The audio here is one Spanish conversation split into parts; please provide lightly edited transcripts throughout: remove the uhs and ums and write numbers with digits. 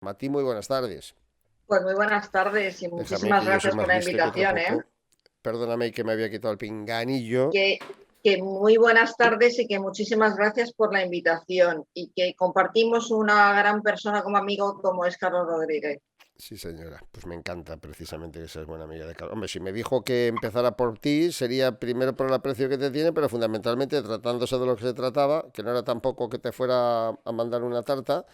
Mati, muy buenas tardes. Pues muy buenas tardes y Déjame muchísimas que yo soy gracias más por la listo que otro invitación, ¿eh? poco. Perdóname que me había quitado el pinganillo. Que, que muy buenas tardes y que muchísimas gracias por la invitación y que compartimos una gran persona como amigo como es Carlos Rodríguez. Sí, señora. Pues me encanta precisamente que seas buena amiga de Carlos. Hombre, si me dijo que empezara por ti, sería primero por el aprecio que te tiene, pero fundamentalmente tratándose de lo que se trataba, que no era tampoco que te fuera a mandar una tarta,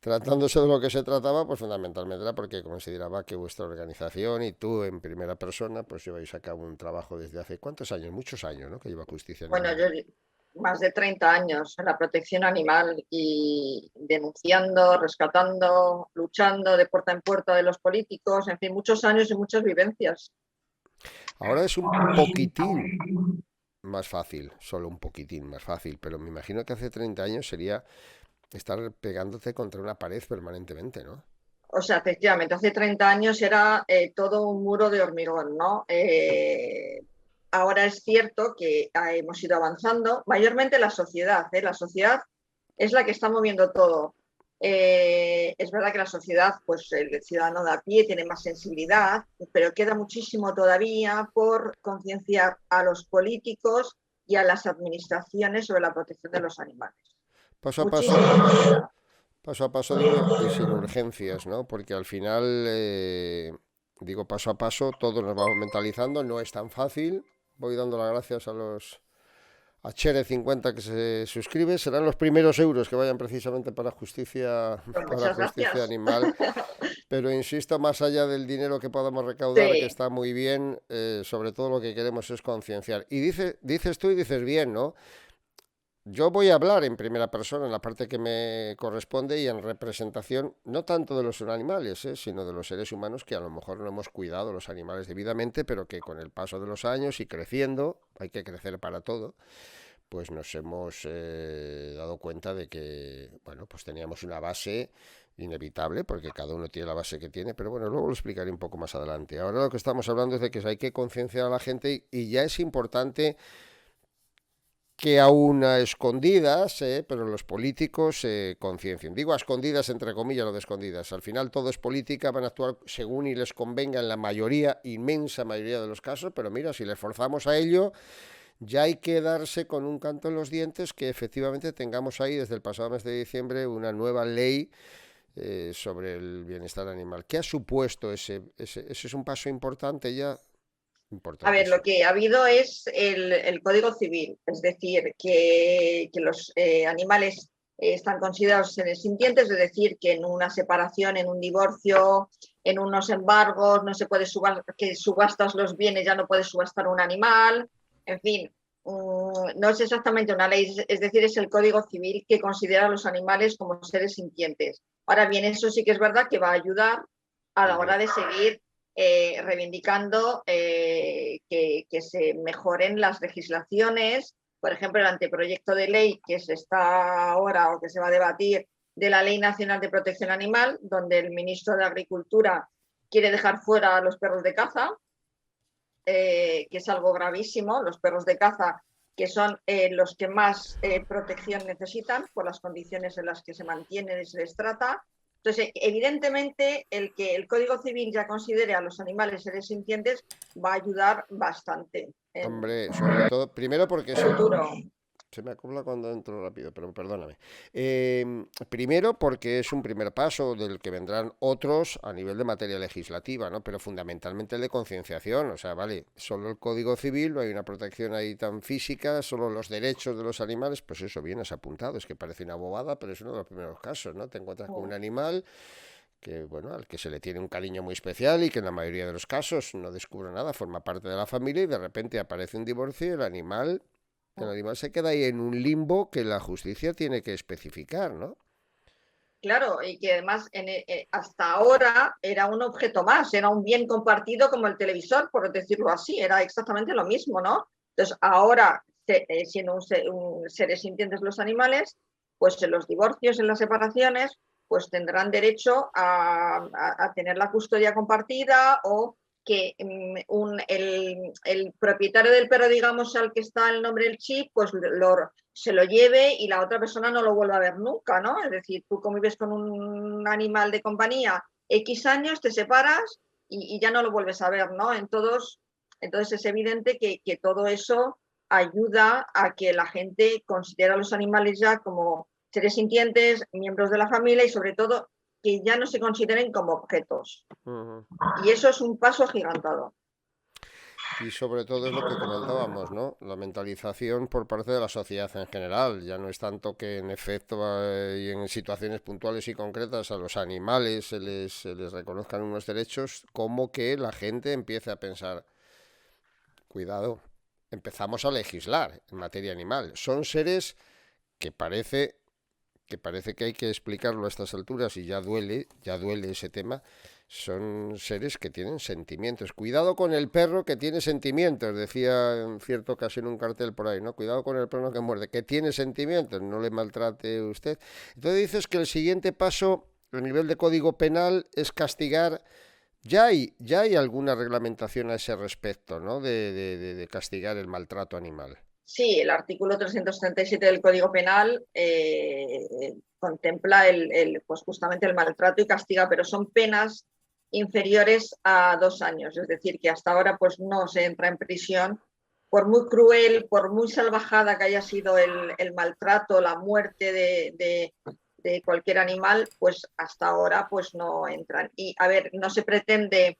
tratándose de lo que se trataba, pues fundamentalmente era porque consideraba que vuestra organización y tú en primera persona, pues lleváis a cabo un trabajo desde hace cuántos años, muchos años, ¿no? Que lleva Justicia Bueno, Animal. yo más de 30 años en la protección animal y denunciando, rescatando, luchando de puerta en puerta de los políticos, en fin, muchos años y muchas vivencias. Ahora es un poquitín más fácil, solo un poquitín más fácil, pero me imagino que hace 30 años sería estar pegándote contra una pared permanentemente, ¿no? O sea, efectivamente, hace 30 años era todo un muro de hormigón, ¿no? Ahora es cierto que hemos ido avanzando, mayormente la sociedad, ¿eh? La sociedad es la que está moviendo todo. Es verdad que la sociedad, pues el ciudadano de a pie tiene más sensibilidad, pero queda muchísimo todavía por concienciar a los políticos y a las administraciones sobre la protección de los animales. Paso a paso, Muchísimo nos queda. paso a paso digo, y sin urgencias, ¿no? Porque al final, digo paso a paso, todo nos vamos mentalizando, no es tan fácil. Voy dando las gracias a los a Chere50 que se suscribe, serán los primeros euros que vayan precisamente Pues para muchas justicia gracias. animal. Pero insisto, más allá del dinero que podamos recaudar, que Sí. está muy bien, sobre todo lo que queremos es concienciar. Y dices tú y dices bien, ¿no? Yo voy a hablar en primera persona, en la parte que me corresponde y en representación, no tanto de los animales, sino de los seres humanos que a lo mejor no hemos cuidado los animales debidamente, pero que con el paso de los años y creciendo, hay que crecer para todo, pues nos hemos dado cuenta de que, bueno, pues teníamos una base inevitable, porque cada uno tiene la base que tiene, pero bueno, luego lo explicaré un poco más adelante. Ahora lo que estamos hablando es de que hay que concienciar a la gente y ya es importante que aún a escondidas, pero los políticos se conciencien. Digo a escondidas entre comillas, lo de escondidas. Al final todo es política, van a actuar según y les convenga en la mayoría, inmensa mayoría de los casos, pero mira, si les forzamos a ello, ya hay que darse con un canto en los dientes que efectivamente tengamos ahí desde el pasado mes de diciembre una nueva ley sobre el bienestar animal. ¿Qué ha supuesto ese es un paso importante ya? A ver, lo Importantísimo. que ha habido es el Código Civil, es decir, que los animales están considerados seres sintientes, es decir, que en una separación, en un divorcio, en unos embargos, no se puede que subastas los bienes, ya no puedes subastar un animal, en fin, no es exactamente una ley, es decir, es el Código Civil que considera a los animales como seres sintientes. Ahora bien, eso sí que es verdad que va a ayudar a la hora Hombre, de seguir reivindicando que se mejoren las legislaciones. Por ejemplo, el anteproyecto de ley que se está ahora o que se va a debatir de la Ley Nacional de Protección Animal, donde el ministro de Agricultura quiere dejar fuera a los perros de caza, que es algo gravísimo. Los perros de caza, que son los que más protección necesitan por las condiciones en las que se mantienen y se les trata. Entonces, evidentemente, el que el Código Civil ya considere a los animales seres sintientes va a ayudar bastante en hombre, sobre todo, primero porque el futuro. se me acumula cuando entro rápido, pero perdóname. Primero porque es un primer paso del que vendrán otros a nivel de materia legislativa, ¿no? Pero fundamentalmente el de concienciación. O sea, vale, solo el Código Civil, no hay una protección ahí tan física, solo los derechos de los animales, pues eso vienes apuntado. Es que parece una bobada, pero es uno de los primeros casos, ¿no? Te encuentras con un animal que, bueno, al que se le tiene un cariño muy especial y que en la mayoría de los casos no descubre nada, forma parte de la familia y de repente aparece un divorcio y el animal se queda ahí en un limbo que la justicia tiene que especificar, ¿no? Claro, y que además hasta ahora era un objeto más, era un bien compartido como el televisor, por decirlo así, era exactamente lo mismo, ¿no? Entonces, ahora, siendo seres sintientes los animales, pues en los divorcios, en las separaciones, pues tendrán derecho a tener la custodia compartida o que el propietario del perro, digamos, al que está el nombre del chip, pues se lo lleve y la otra persona no lo vuelva a ver nunca, ¿no? Es decir, tú convives con un animal de compañía X años, te separas y ya no lo vuelves a ver, ¿no? Entonces es evidente que todo eso ayuda a que la gente considere a los animales ya como seres sintientes, miembros de la familia y sobre todo que ya no se consideren como objetos. Ujú. Y eso es un paso agigantado. Y sobre todo es lo que comentábamos, ¿no? La mentalización por parte de la sociedad en general. Ya no es tanto que en efecto y en situaciones puntuales y concretas a los animales se les reconozcan unos derechos, como que la gente empiece a pensar, cuidado, empezamos a legislar en materia animal. Son seres que parece que hay que explicarlo a estas alturas y ya duele ese tema. Son seres que tienen sentimientos. Cuidado con el perro que tiene sentimientos, decía en cierta ocasión un cartel por ahí, ¿no? Cuidado con el perro que muerde, que tiene sentimientos, no le maltrate usted. Entonces dices que el siguiente paso a nivel de código penal es castigar. Ya hay alguna reglamentación a ese respecto, ¿no? De castigar el maltrato animal. Sí, el artículo 337 del Código Penal contempla pues justamente el maltrato y castiga, pero son penas inferiores a 2 años. Es decir, que hasta ahora pues no se entra en prisión por muy cruel, por muy salvajada que haya sido el maltrato, la muerte de cualquier animal, pues hasta ahora pues no entran. Y a ver, no se pretende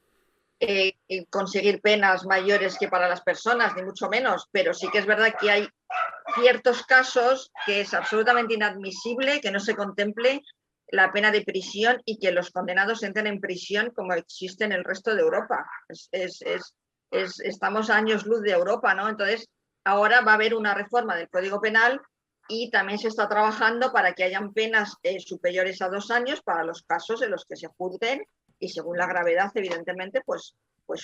conseguir penas mayores que para las personas, ni mucho menos, pero sí que es verdad que hay ciertos casos que es absolutamente inadmisible que no se contemple la pena de prisión y que los condenados entren en prisión como existe en el resto de Europa. Estamos a años luz de Europa, ¿no? Entonces, ahora va a haber una reforma del Código Penal y también se está trabajando para que hayan penas superiores a 2 años para los casos en los que se juzguen y según la gravedad, evidentemente, pues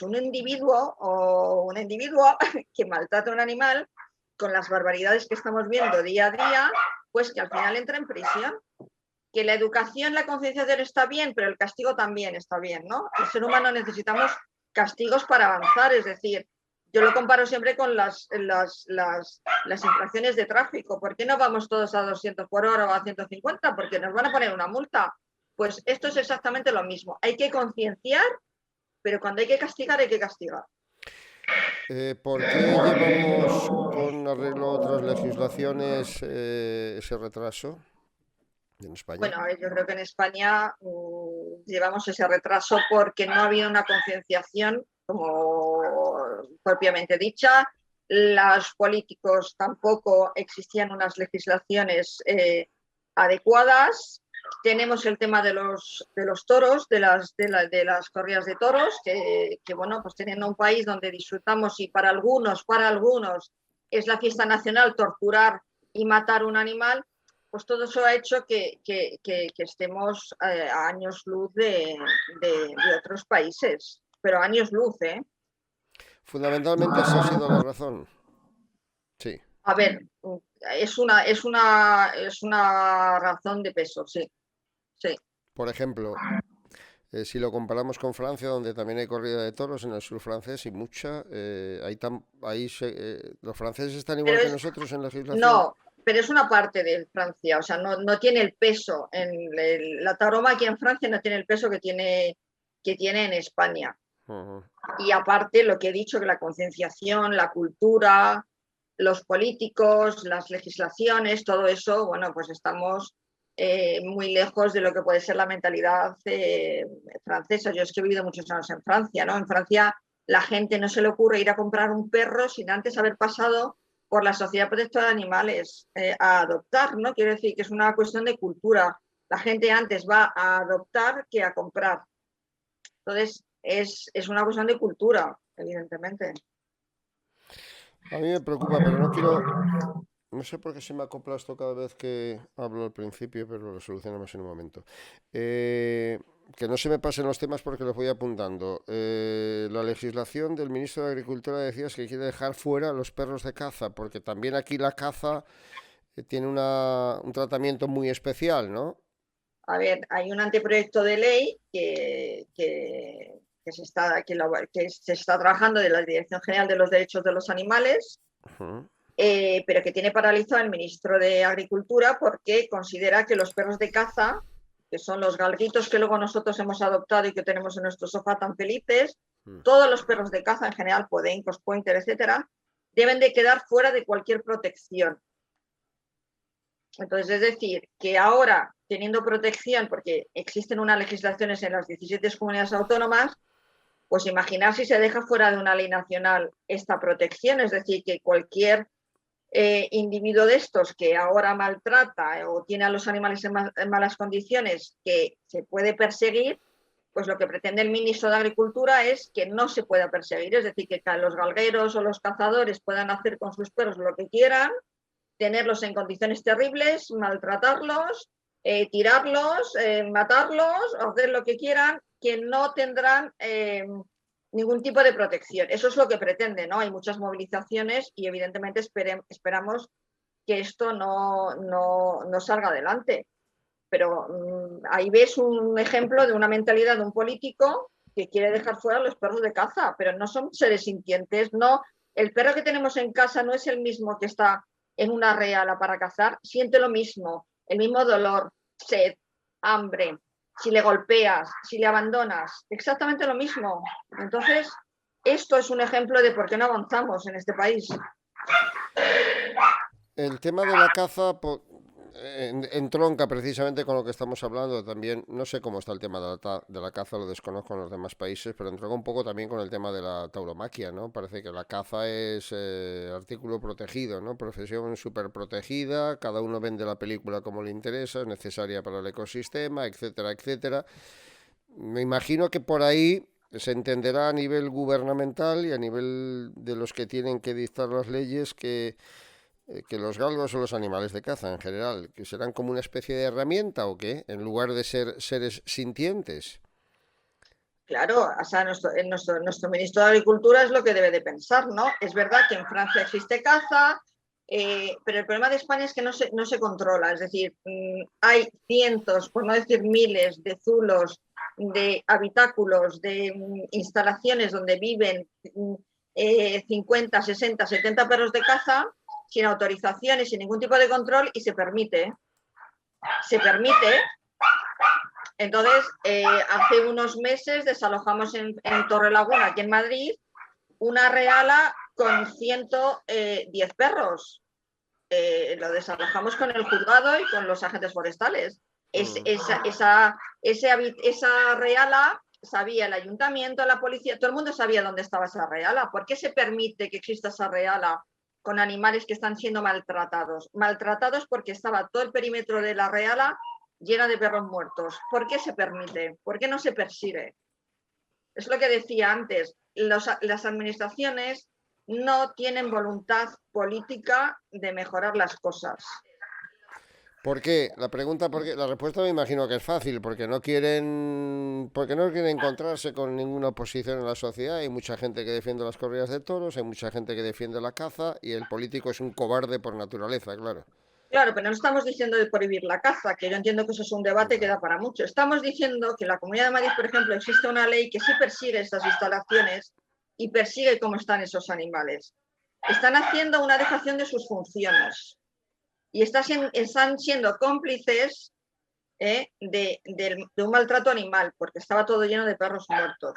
un individuo o una individua que maltrata a un animal con las barbaridades que estamos viendo día a día, pues que al final entra en prisión. Que la educación, la concienciación está bien, pero el castigo también está bien, ¿no? El ser humano necesitamos castigos para avanzar, es decir, yo lo comparo siempre con las infracciones de tráfico. ¿Por qué no vamos todos a 200 por hora o a 150? Porque nos van a poner una multa. Pues esto es exactamente lo mismo. Hay que concienciar, pero cuando hay que castigar, hay que castigar. ¿Por qué llevamos con arreglo a otras legislaciones ese retraso en España? Bueno, yo creo que en España llevamos ese retraso porque no ha habido una concienciación como propiamente dicha. Los políticos tampoco existían unas legislaciones adecuadas. Tenemos el tema de los toros, de las corridas de toros, que bueno, pues teniendo un país donde disfrutamos y para algunos es la fiesta nacional torturar y matar un animal, pues todo eso ha hecho que estemos a años luz de otros países, pero a años luz, ¿eh? Fundamentalmente esa ha sido la razón. Sí. A ver, es una razón de peso, sí, sí. Por ejemplo, si lo comparamos con Francia, donde también hay corrida de toros en el sur francés y mucha, los franceses están igual Pero que es, nosotros en legislación. no, pero es una parte de Francia, o sea, no tiene el peso. La tauromaquia en Francia no tiene el peso que tiene en España. Ujú. Y aparte, lo que he dicho, que la concienciación, la cultura, los políticos, las legislaciones, todo eso, bueno, pues estamos muy lejos de lo que puede ser la mentalidad francesa. Yo es que he vivido muchos años en Francia, ¿no? En Francia la gente no se le ocurre ir a comprar un perro sin antes haber pasado por la Sociedad Protectora de Animales a adoptar, ¿no? Quiero decir que es una cuestión de cultura. La gente antes va a adoptar que a comprar. Entonces, es una cuestión de cultura, evidentemente. A mí me preocupa, pero no quiero. No sé por qué se me acopla esto cada vez que hablo al principio, pero lo solucionamos en un momento. Que no se me pasen los temas porque los voy apuntando. La legislación del ministro de Agricultura decía que quiere dejar fuera los perros de caza, porque también aquí la caza tiene un tratamiento muy especial, ¿no? A ver, hay un anteproyecto de ley que que se está trabajando de la Dirección General de los Derechos de los Animales, pero que tiene paralizado el ministro de Agricultura porque considera que los perros de caza, que son los galguitos que luego nosotros hemos adoptado y que tenemos en nuestro sofá tan felices, todos los perros de caza en general, podencos, pointer, etcétera, deben de quedar fuera de cualquier protección. Entonces, es decir, que ahora, teniendo protección, porque existen unas legislaciones en las 17 comunidades autónomas, pues imaginar si se deja fuera de una ley nacional esta protección, es decir, que cualquier individuo de estos que ahora maltrata o tiene a los animales en malas condiciones, que se puede perseguir, pues lo que pretende el ministro de Agricultura es que no se pueda perseguir, es decir, que los galgueros o los cazadores puedan hacer con sus perros lo que quieran, tenerlos en condiciones terribles, maltratarlos, tirarlos, matarlos, hacer lo que quieran, que no tendrán ningún tipo de protección. Eso es lo que pretende, ¿no? Hay muchas movilizaciones y evidentemente esperamos que esto no salga adelante. Pero ahí ves un ejemplo de una mentalidad de un político que quiere dejar fuera a los perros de caza, pero no son seres sintientes, no. El perro que tenemos en casa no es el mismo que está en una reala para cazar, siente lo mismo, el mismo dolor, sed, hambre, si le golpeas, si le abandonas, exactamente lo mismo. Entonces, esto es un ejemplo de por qué no avanzamos en este país. El tema de la caza entronca precisamente con lo que estamos hablando también. No sé cómo está el tema de la caza, lo desconozco en los demás países, pero entronca un poco también con el tema de la tauromaquia, ¿no? Parece que la caza es artículo protegido, ¿no? Profesión súper protegida, cada uno vende la película como le interesa, es necesaria para el ecosistema, etcétera, etcétera. Me imagino que por ahí se entenderá a nivel gubernamental y a nivel de los que tienen que dictar las leyes que los galgos son los animales de caza en general, que serán como una especie de herramienta o qué, en lugar de ser seres sintientes. Claro, o sea, nuestro ministro de Agricultura es lo que debe de pensar, ¿no? Es verdad que en Francia existe caza, pero el problema de España es que no se controla, es decir, hay cientos, por no decir miles, de zulos, de habitáculos, de instalaciones donde viven 50, 60, 70 perros de caza sin autorización y sin ningún tipo de control y se permite. Entonces, hace unos meses desalojamos en Torrelaguna, aquí en Madrid, una reala con 110 perros. Lo desalojamos con el juzgado y con los agentes forestales. Esa reala sabía el ayuntamiento, la policía, todo el mundo sabía dónde estaba esa reala. ¿Por qué se permite que exista esa reala con animales que están siendo maltratados? Maltratados porque estaba todo el perímetro de la reala llena de perros muertos. ¿Por qué se permite? ¿Por qué no se persigue? Es lo que decía antes, las administraciones no tienen voluntad política de mejorar las cosas. ¿Por qué? La respuesta me imagino que es fácil, porque no quieren encontrarse con ninguna oposición en la sociedad. Hay mucha gente que defiende las corridas de toros, hay mucha gente que defiende la caza y el político es un cobarde por naturaleza, claro. Claro, pero no estamos diciendo de prohibir la caza, que yo entiendo que eso es un debate que da para mucho. Estamos diciendo que en la Comunidad de Madrid, por ejemplo, existe una ley que sí persigue estas instalaciones y persigue cómo están esos animales. Están haciendo una dejación de sus funciones y están siendo cómplices de un maltrato animal, porque estaba todo lleno de perros muertos.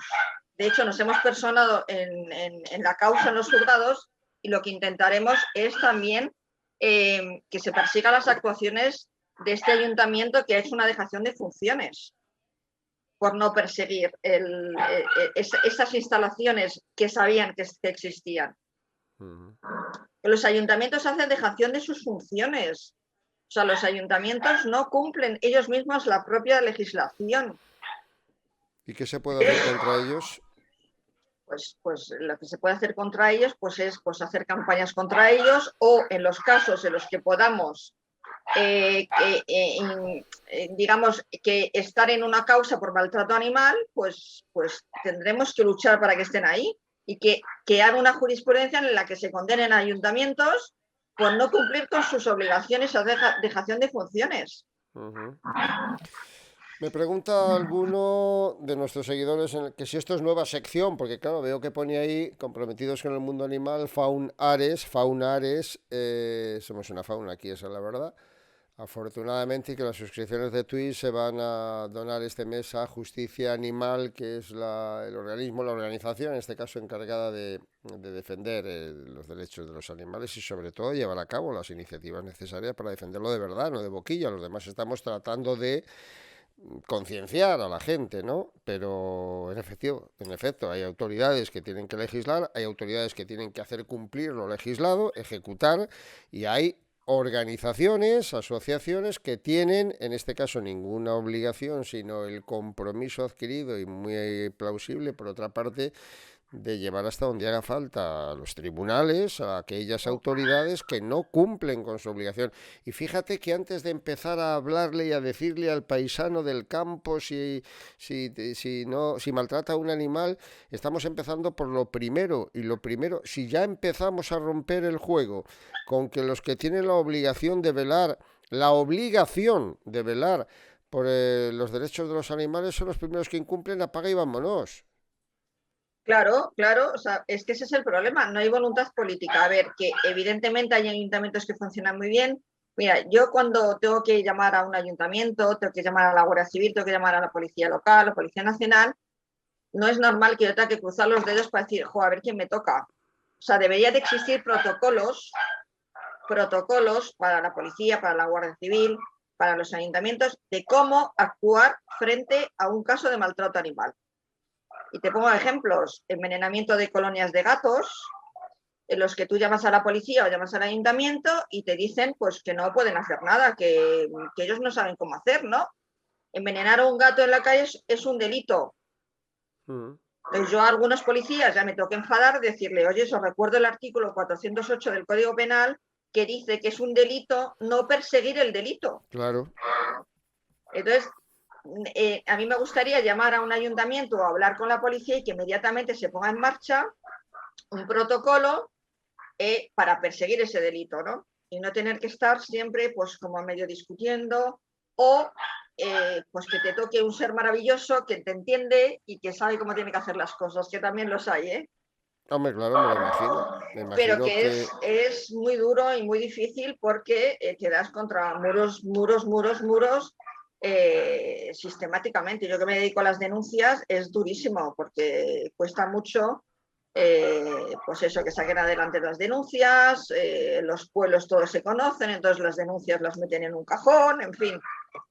De hecho, nos hemos personado en la causa en los juzgados y lo que intentaremos es también que se persiga las actuaciones de este ayuntamiento que ha hecho una dejación de funciones por no perseguir esas instalaciones que sabían que existían. Los ayuntamientos hacen dejación de sus funciones. O sea, los ayuntamientos no cumplen ellos mismos la propia legislación. ¿Y qué se puede hacer contra ellos? Pues lo que se puede hacer contra ellos pues es hacer campañas contra ellos o en los casos en los que podamos digamos que estar en una causa por maltrato animal pues tendremos que luchar para que estén ahí y que haga una jurisprudencia en la que se condenen a ayuntamientos por no cumplir con sus obligaciones o dejación de funciones. Me pregunta alguno de nuestros seguidores que si esto es nueva sección, porque claro, veo que pone ahí comprometidos con el mundo animal, Faunares, somos una fauna aquí, esa es la verdad. Afortunadamente, y que las suscripciones de Twitch se van a donar este mes a Justicia Animal, que es el organismo, la organización, en este caso encargada de defender los derechos de los animales y sobre todo llevar a cabo las iniciativas necesarias para defenderlo de verdad, no de boquilla. Los demás estamos tratando de concienciar a la gente, ¿no? Pero en efecto, hay autoridades que tienen que legislar, hay autoridades que tienen que hacer cumplir lo legislado, ejecutar, y hay organizaciones, asociaciones que tienen, en este caso, ninguna obligación, sino el compromiso adquirido y muy plausible, por otra parte, de llevar hasta donde haga falta a los tribunales, a aquellas autoridades que no cumplen con su obligación. Y fíjate que antes de empezar a hablarle y a decirle al paisano del campo si maltrata a un animal, estamos empezando por lo primero. Y lo primero, si ya empezamos a romper el juego con que los que tienen la obligación de velar por los derechos de los animales son los primeros que incumplen, apaga y vámonos. Claro, claro, o sea, es que ese es el problema, no hay voluntad política. A ver, que evidentemente hay ayuntamientos que funcionan muy bien. Mira, yo cuando tengo que llamar a un ayuntamiento, tengo que llamar a la Guardia Civil, tengo que llamar a la Policía Local, la Policía Nacional, no es normal que yo tenga que cruzar los dedos para decir, jo, a ver quién me toca. O sea, debería de existir protocolos para la policía, para la Guardia Civil, para los ayuntamientos, de cómo actuar frente a un caso de maltrato animal. Y te pongo ejemplos, envenenamiento de colonias de gatos, en los que tú llamas a la policía o llamas al ayuntamiento y te dicen pues que no pueden hacer nada, que ellos no saben cómo hacer, ¿no? Envenenar a un gato en la calle es un delito. Entonces yo a algunos policías ya me tengo que enfadar, decirle, oye, os recuerdo el artículo 408 del Código Penal que dice que es un delito no perseguir el delito. Claro. Entonces, a mí me gustaría llamar a un ayuntamiento o hablar con la policía y que inmediatamente se ponga en marcha un protocolo para perseguir ese delito, ¿no? Y no tener que estar siempre, pues, como medio discutiendo o pues que te toque un ser maravilloso que te entiende y que sabe cómo tiene que hacer las cosas, que también los hay, ¿eh? Hombre, claro, me lo imagino. Me Pero imagino que que... es muy duro y muy difícil porque te das contra muros sistemáticamente. Yo que me dedico a las denuncias es durísimo porque cuesta mucho pues eso, que saquen adelante las denuncias, los pueblos todos se conocen, entonces las denuncias las meten en un cajón, en fin,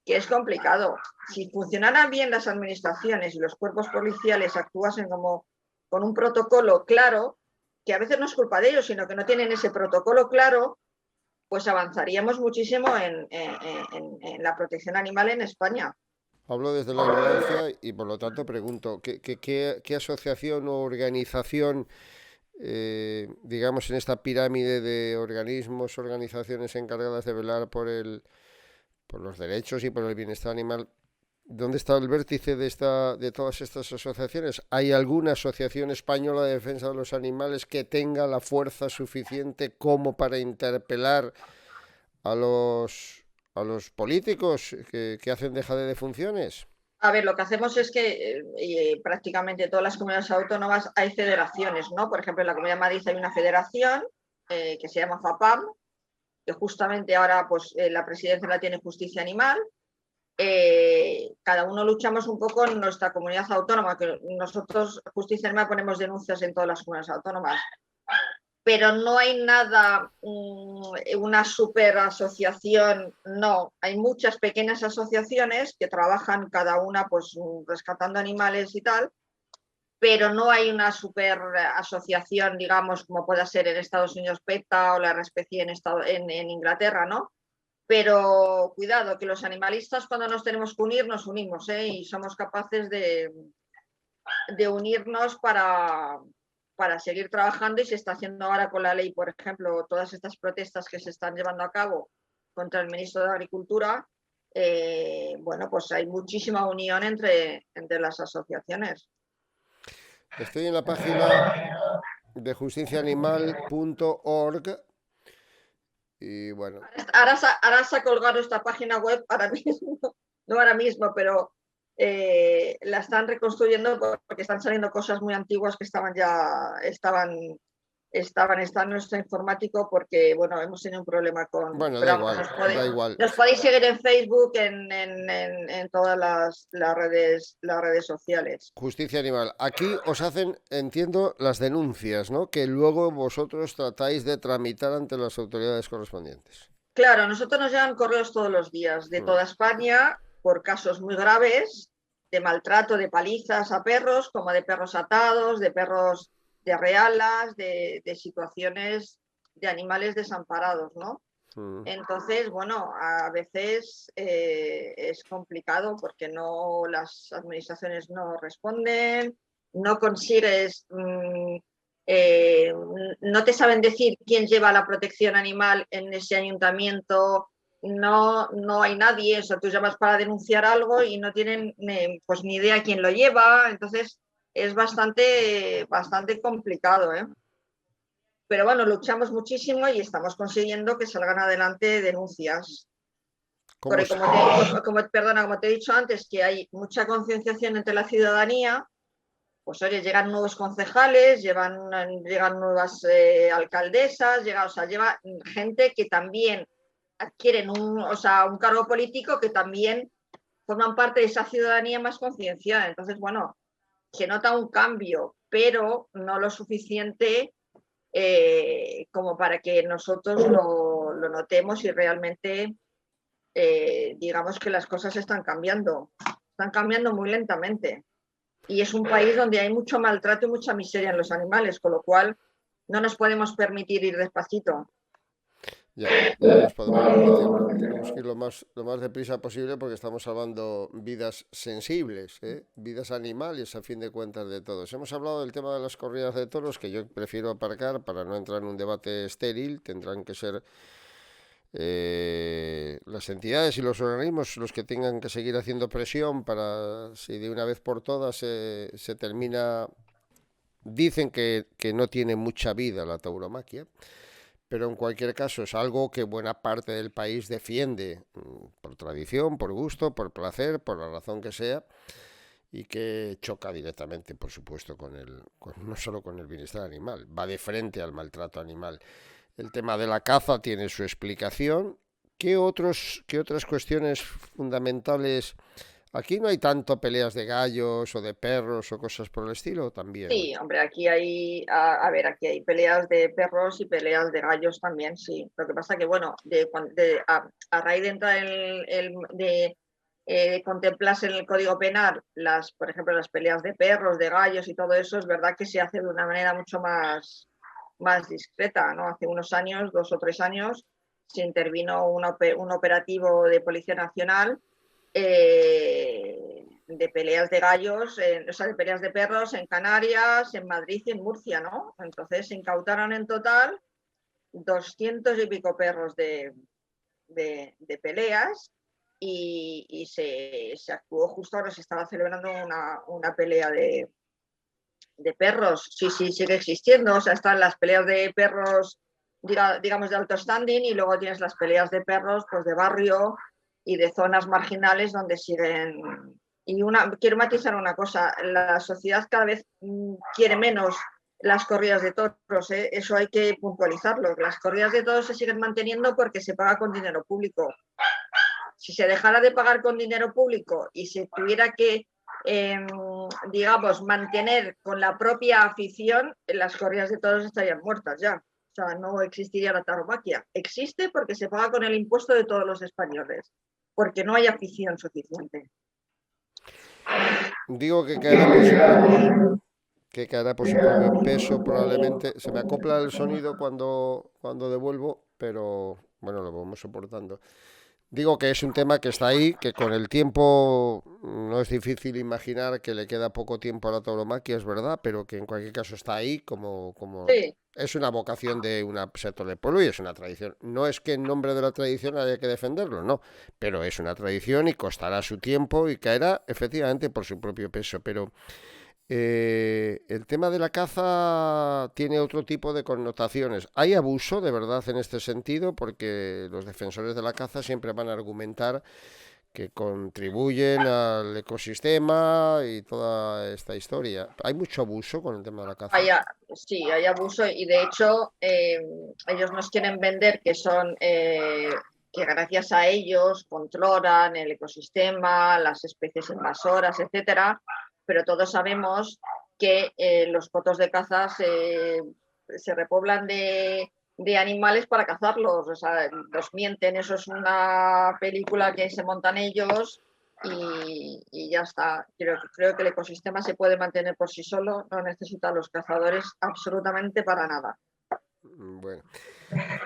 que es complicado. Si funcionaran bien las administraciones y los cuerpos policiales actuasen como con un protocolo claro, que a veces no es culpa de ellos, sino que no tienen ese protocolo claro, pues avanzaríamos muchísimo en la protección animal en España. Hablo desde la ignorancia y por lo tanto pregunto, ¿qué asociación o organización, digamos, en esta pirámide de organismos, organizaciones encargadas de velar por los derechos y por el bienestar animal, dónde está el vértice de todas estas asociaciones? ¿Hay alguna asociación española de defensa de los animales que tenga la fuerza suficiente como para interpelar a los políticos que hacen dejadez de funciones? A ver, lo que hacemos es que prácticamente todas las comunidades autónomas hay federaciones, ¿no? Por ejemplo, en la Comunidad de Madrid hay una federación que se llama FAPAM, que justamente ahora pues la presidencia la tiene Justicia Animal. Cada uno luchamos un poco en nuestra comunidad autónoma, que nosotros, Justicia Animal, ponemos denuncias en todas las comunidades autónomas. Pero no hay nada, una super asociación, no. Hay muchas pequeñas asociaciones que trabajan cada una pues rescatando animales y tal, pero no hay una super asociación, digamos, como pueda ser en Estados Unidos PETA o la RSPCI en Inglaterra, ¿no? Pero cuidado, que los animalistas cuando nos tenemos que unir, nos unimos, ¿eh? Y somos capaces de unirnos para seguir trabajando y se está haciendo ahora con la ley, por ejemplo, todas estas protestas que se están llevando a cabo contra el ministro de Agricultura, bueno, pues hay muchísima unión entre las asociaciones. Estoy en la página de justiciaanimal.org y bueno, Ahora se ha colgado esta página web ahora mismo, no ahora mismo, pero la están reconstruyendo porque están saliendo cosas muy antiguas que estaban en nuestro informático porque, bueno, hemos tenido un problema con... Bueno, da Pero vamos, igual, da igual. nos podéis seguir en Facebook, en todas las redes sociales. Justicia animal. Aquí os hacen, entiendo, las denuncias, ¿no? Que luego vosotros tratáis de tramitar ante las autoridades correspondientes. Claro, a nosotros nos llegan correos todos los días de toda España por casos muy graves de maltrato, de palizas a perros, como de perros atados, de perros de realas, de situaciones de animales desamparados, ¿no? Entonces, bueno, a veces es complicado porque las administraciones no responden, no consigues, no te saben decir quién lleva la protección animal en ese ayuntamiento, no hay nadie, eso tú llamas para denunciar algo y no tienen pues ni idea quién lo lleva, entonces es bastante complicado, ¿eh? Pero bueno, luchamos muchísimo y estamos consiguiendo que salgan adelante denuncias. Porque como te he dicho antes, que hay mucha concienciación entre la ciudadanía, pues oye, llegan nuevos concejales, llegan nuevas alcaldesas, lleva gente que también adquieren un cargo político que también forman parte de esa ciudadanía más concienciada. Entonces, bueno, se nota un cambio, pero no lo suficiente como para que nosotros lo notemos y realmente digamos que las cosas están cambiando muy lentamente. Y es un país donde hay mucho maltrato y mucha miseria en los animales, con lo cual no nos podemos permitir ir despacito. Ya no nos podemos permitirlo. Tenemos que ir lo más deprisa posible porque estamos salvando vidas sensibles, ¿eh? Vidas animales a fin de cuentas de todos. Hemos hablado del tema de las corridas de toros, que yo prefiero aparcar para no entrar en un debate estéril. Tendrán que ser las entidades y los organismos los que tengan que seguir haciendo presión para, si de una vez por todas se termina... Dicen que no tiene mucha vida la tauromaquia, pero en cualquier caso es algo que buena parte del país defiende por tradición, por gusto, por placer, por la razón que sea, y que choca directamente, por supuesto, no solo con el bienestar animal, va de frente al maltrato animal. El tema de la caza tiene su explicación. ¿Qué otras cuestiones fundamentales? Aquí no hay tanto peleas de gallos o de perros o cosas por el estilo, también. Sí, hombre, aquí hay, aquí hay peleas de perros y peleas de gallos también, sí. Lo que pasa que, bueno, a raíz de entrar de contemplarse en el Código Penal, por ejemplo, las peleas de perros, de gallos y todo eso, es verdad que se hace de una manera mucho más discreta, ¿no? Hace unos años, 2 o 3 años, se intervino un operativo de Policía Nacional de peleas de gallos, de peleas de perros en Canarias, en Madrid y en Murcia, ¿no? Entonces se incautaron en total 200 y pico perros de peleas y se actuó justo ahora, se estaba celebrando una pelea de perros. Sí, sigue existiendo, o sea, están las peleas de perros, digamos, de alto standing y luego tienes las peleas de perros, pues de barrio y de zonas marginales donde siguen. Y quiero matizar una cosa, la sociedad cada vez quiere menos las corridas de toros, ¿eh? Eso hay que puntualizarlo. Las corridas de toros se siguen manteniendo porque se paga con dinero público. Si se dejara de pagar con dinero público y se tuviera que, digamos, mantener con la propia afición, las corridas de toros estarían muertas ya. O sea, no existiría la tauromaquia. Existe porque se paga con el impuesto de todos los españoles, porque no hay afición suficiente. Digo que caerá por su propio peso probablemente. Se me acopla el sonido cuando devuelvo, pero bueno, lo vamos soportando. Digo que es un tema que está ahí, que con el tiempo no es difícil imaginar que le queda poco tiempo a la tauromaquia, es verdad, pero que en cualquier caso está ahí como Sí. Es una vocación de un sector del pueblo y es una tradición. No es que en nombre de la tradición haya que defenderlo, no, pero es una tradición y costará su tiempo y caerá efectivamente por su propio peso, pero... el tema de la caza tiene otro tipo de connotaciones. Hay abuso de verdad en este sentido porque los defensores de la caza siempre van a argumentar que contribuyen al ecosistema y toda esta historia. Hay mucho abuso con el tema de la caza. Sí, hay abuso y de hecho ellos nos quieren vender que son que gracias a ellos controlan el ecosistema, las especies invasoras, etcétera, pero todos sabemos que los cotos de caza se repoblan de animales para cazarlos, o sea, los mienten, eso es una película que se montan ellos y ya está. Creo que el ecosistema se puede mantener por sí solo, no necesita a los cazadores absolutamente para nada. Bueno,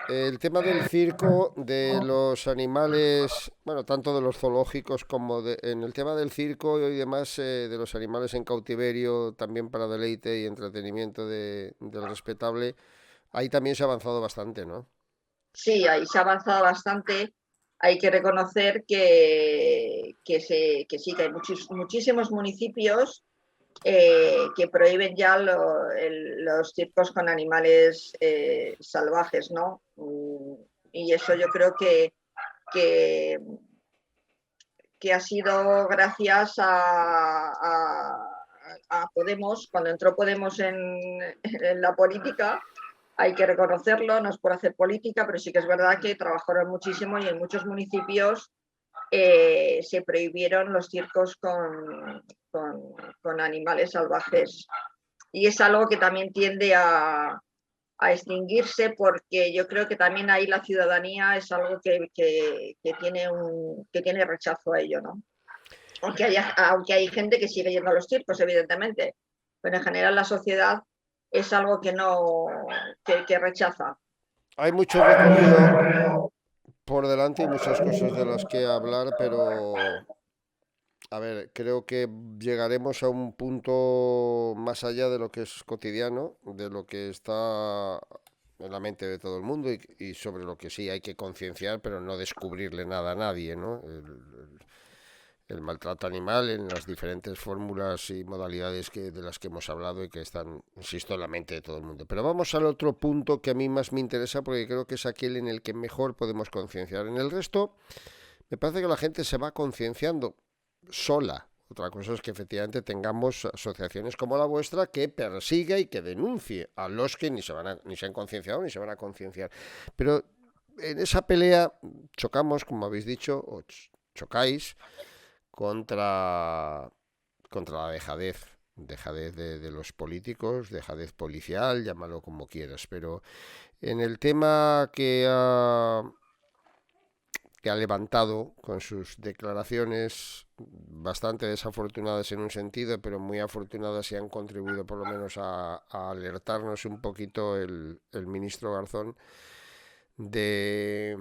el tema del circo, de los animales, bueno, tanto de los zoológicos como en el tema del circo y demás, de los animales en cautiverio, también para deleite y entretenimiento del respetable, ahí también se ha avanzado bastante, ¿no? Sí, ahí se ha avanzado bastante. Hay que reconocer que sí, que hay muchísimos municipios que prohíben ya los circos con animales salvajes, ¿no? Y eso yo creo que, que ha sido gracias a Podemos, cuando entró Podemos en la política, hay que reconocerlo, no es por hacer política, pero sí que es verdad que trabajaron muchísimo y en muchos municipios se prohibieron los circos con animales salvajes. Y es algo que también tiende a extinguirse porque yo creo que también ahí la ciudadanía es algo que tiene rechazo a ello, ¿no? Aunque hay gente que sigue yendo a los circos, evidentemente, pero en general la sociedad es algo que no que rechaza. Hay mucho recorrido por delante y muchas cosas de las que hablar, pero a ver, creo que llegaremos a un punto más allá de lo que es cotidiano, de lo que está en la mente de todo el mundo y sobre lo que sí hay que concienciar, pero no descubrirle nada a nadie, ¿no? El maltrato animal en las diferentes fórmulas y modalidades de las que hemos hablado y que están, insisto, en la mente de todo el mundo. Pero vamos al otro punto que a mí más me interesa porque creo que es aquel en el que mejor podemos concienciar. En el resto, me parece que la gente se va concienciando sola. Otra cosa es que efectivamente tengamos asociaciones como la vuestra que persiga y que denuncie a los que ni se han concienciado ni se van a concienciar. Pero en esa pelea chocamos, como habéis dicho, o chocáis contra, contra la dejadez de los políticos, dejadez policial, llámalo como quieras, pero en el tema que ha levantado con sus declaraciones bastante desafortunadas en un sentido, pero muy afortunadas y han contribuido por lo menos a alertarnos un poquito el ministro Garzón de,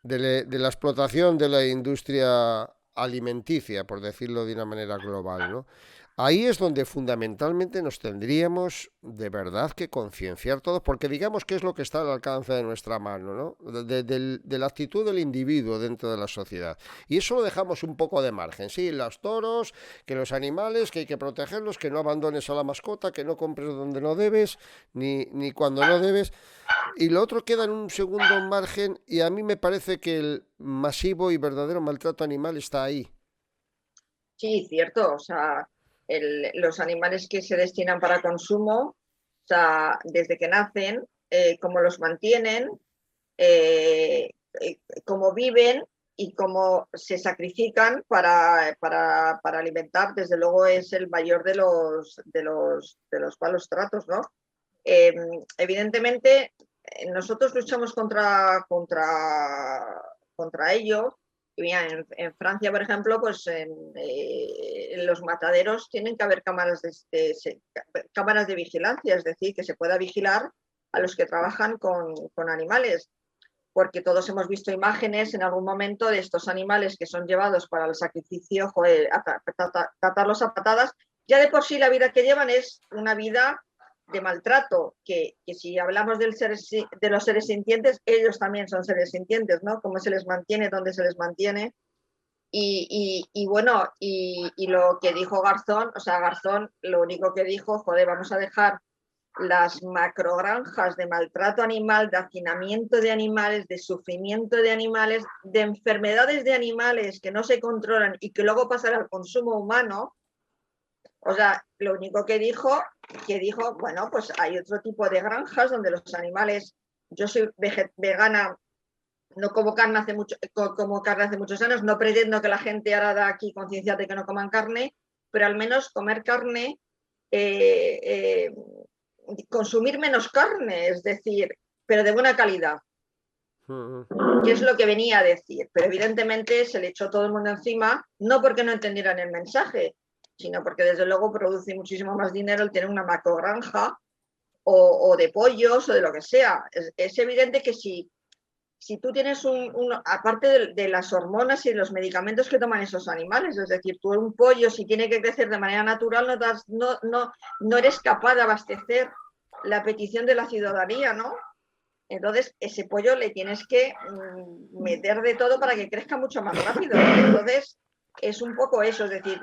de la explotación de la industria alimenticia, por decirlo de una manera global, ¿no? Ahí es donde fundamentalmente nos tendríamos de verdad que concienciar todos, porque digamos que es lo que está al alcance de nuestra mano, ¿no? De la actitud del individuo dentro de la sociedad. Y eso lo dejamos un poco de margen, sí, los toros, que los animales, que hay que protegerlos, que no abandones a la mascota, que no compres donde no debes, ni cuando no debes. Y lo otro queda en un segundo margen y a mí me parece que el masivo y verdadero maltrato animal está ahí. Sí, cierto, o sea, los animales que se destinan para consumo, o sea, desde que nacen, cómo los mantienen, eh, cómo viven y cómo se sacrifican para alimentar, desde luego es el mayor de los malos tratos, ¿no? Eh, Evidentemente, nosotros luchamos contra ello. Y mira, en Francia, por ejemplo, pues en los mataderos tienen que haber cámaras de vigilancia, es decir, que se pueda vigilar a los que trabajan con animales, porque todos hemos visto imágenes en algún momento de estos animales que son llevados para el sacrificio, joder, tratarlos a patadas. Ya de por sí la vida que llevan es una vida de maltrato, que si hablamos de los seres sintientes, ellos también son seres sintientes, ¿no? Cómo se les mantiene, dónde se les mantiene. Y bueno, y lo que dijo Garzón, o sea, Garzón lo único que dijo, joder, vamos a dejar las macrogranjas de maltrato animal, de hacinamiento de animales, de sufrimiento de animales, de enfermedades de animales que no se controlan y que luego pasan al consumo humano. O sea, lo único que dijo, bueno, pues hay otro tipo de granjas donde los animales, yo soy vegana, no como carne hace muchos años, no pretendo que la gente ahora de aquí conciencia de que no coman carne, pero al menos comer carne, consumir menos carne, es decir, pero de buena calidad. Que es lo que venía a decir, pero evidentemente se le echó todo el mundo encima, no porque no entendieran el mensaje, sino porque desde luego produce muchísimo más dinero el tener una macrogranja o de pollos o de lo que sea. Es evidente que si tú tienes aparte de las hormonas y de los medicamentos que toman esos animales, es decir, tú un pollo si tiene que crecer de manera natural no eres capaz de abastecer la petición de la ciudadanía, ¿no? Entonces, ese pollo le tienes que meter de todo para que crezca mucho más rápido. Entonces, es un poco eso, es decir,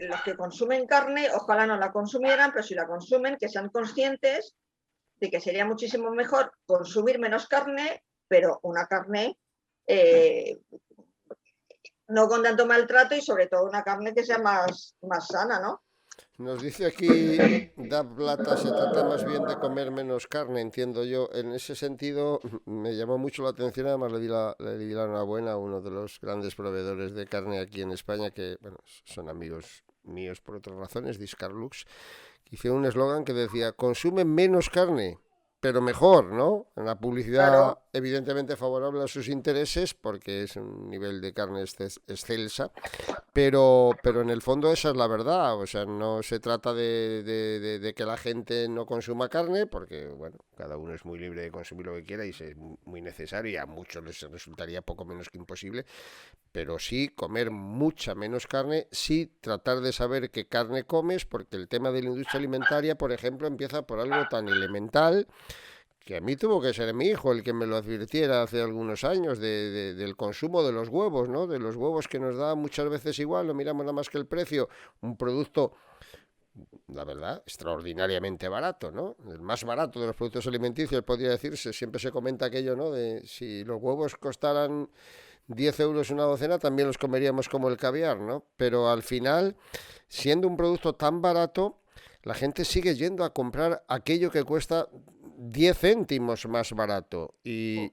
los que consumen carne, ojalá no la consumieran, pero si la consumen, que sean conscientes de que sería muchísimo mejor consumir menos carne, pero una carne no con tanto maltrato y sobre todo una carne que sea más sana, ¿no? Nos dice aquí Da Plata, se trata más bien de comer menos carne, entiendo yo. En ese sentido, me llamó mucho la atención, además le di la enhorabuena a uno de los grandes proveedores de carne aquí en España, que bueno, son amigos míos por otras razones, Discarlux, que hicieron un eslogan que decía, consume menos carne, pero mejor, ¿no? Una publicidad Claro. evidentemente favorable a sus intereses, porque es un nivel de carne excelsa, pero en el fondo esa es la verdad, o sea, no se trata de que la gente no consuma carne, porque, bueno, cada uno es muy libre de consumir lo que quiera y es muy necesario y a muchos les resultaría poco menos que imposible, pero sí comer mucha menos carne, sí tratar de saber qué carne comes, porque el tema de la industria alimentaria, por ejemplo, empieza por algo tan elemental que a mí tuvo que ser mi hijo el que me lo advirtiera hace algunos años del consumo de los huevos, ¿no? De los huevos que nos da muchas veces igual, no miramos nada más que el precio, un producto, la verdad, extraordinariamente barato, ¿no? El más barato de los productos alimenticios, podría decirse, siempre se comenta aquello, ¿no? De si los huevos costaran 10 euros una docena, también los comeríamos como el caviar, ¿no? Pero al final, siendo un producto tan barato, la gente sigue yendo a comprar aquello que cuesta 10 céntimos más barato. Y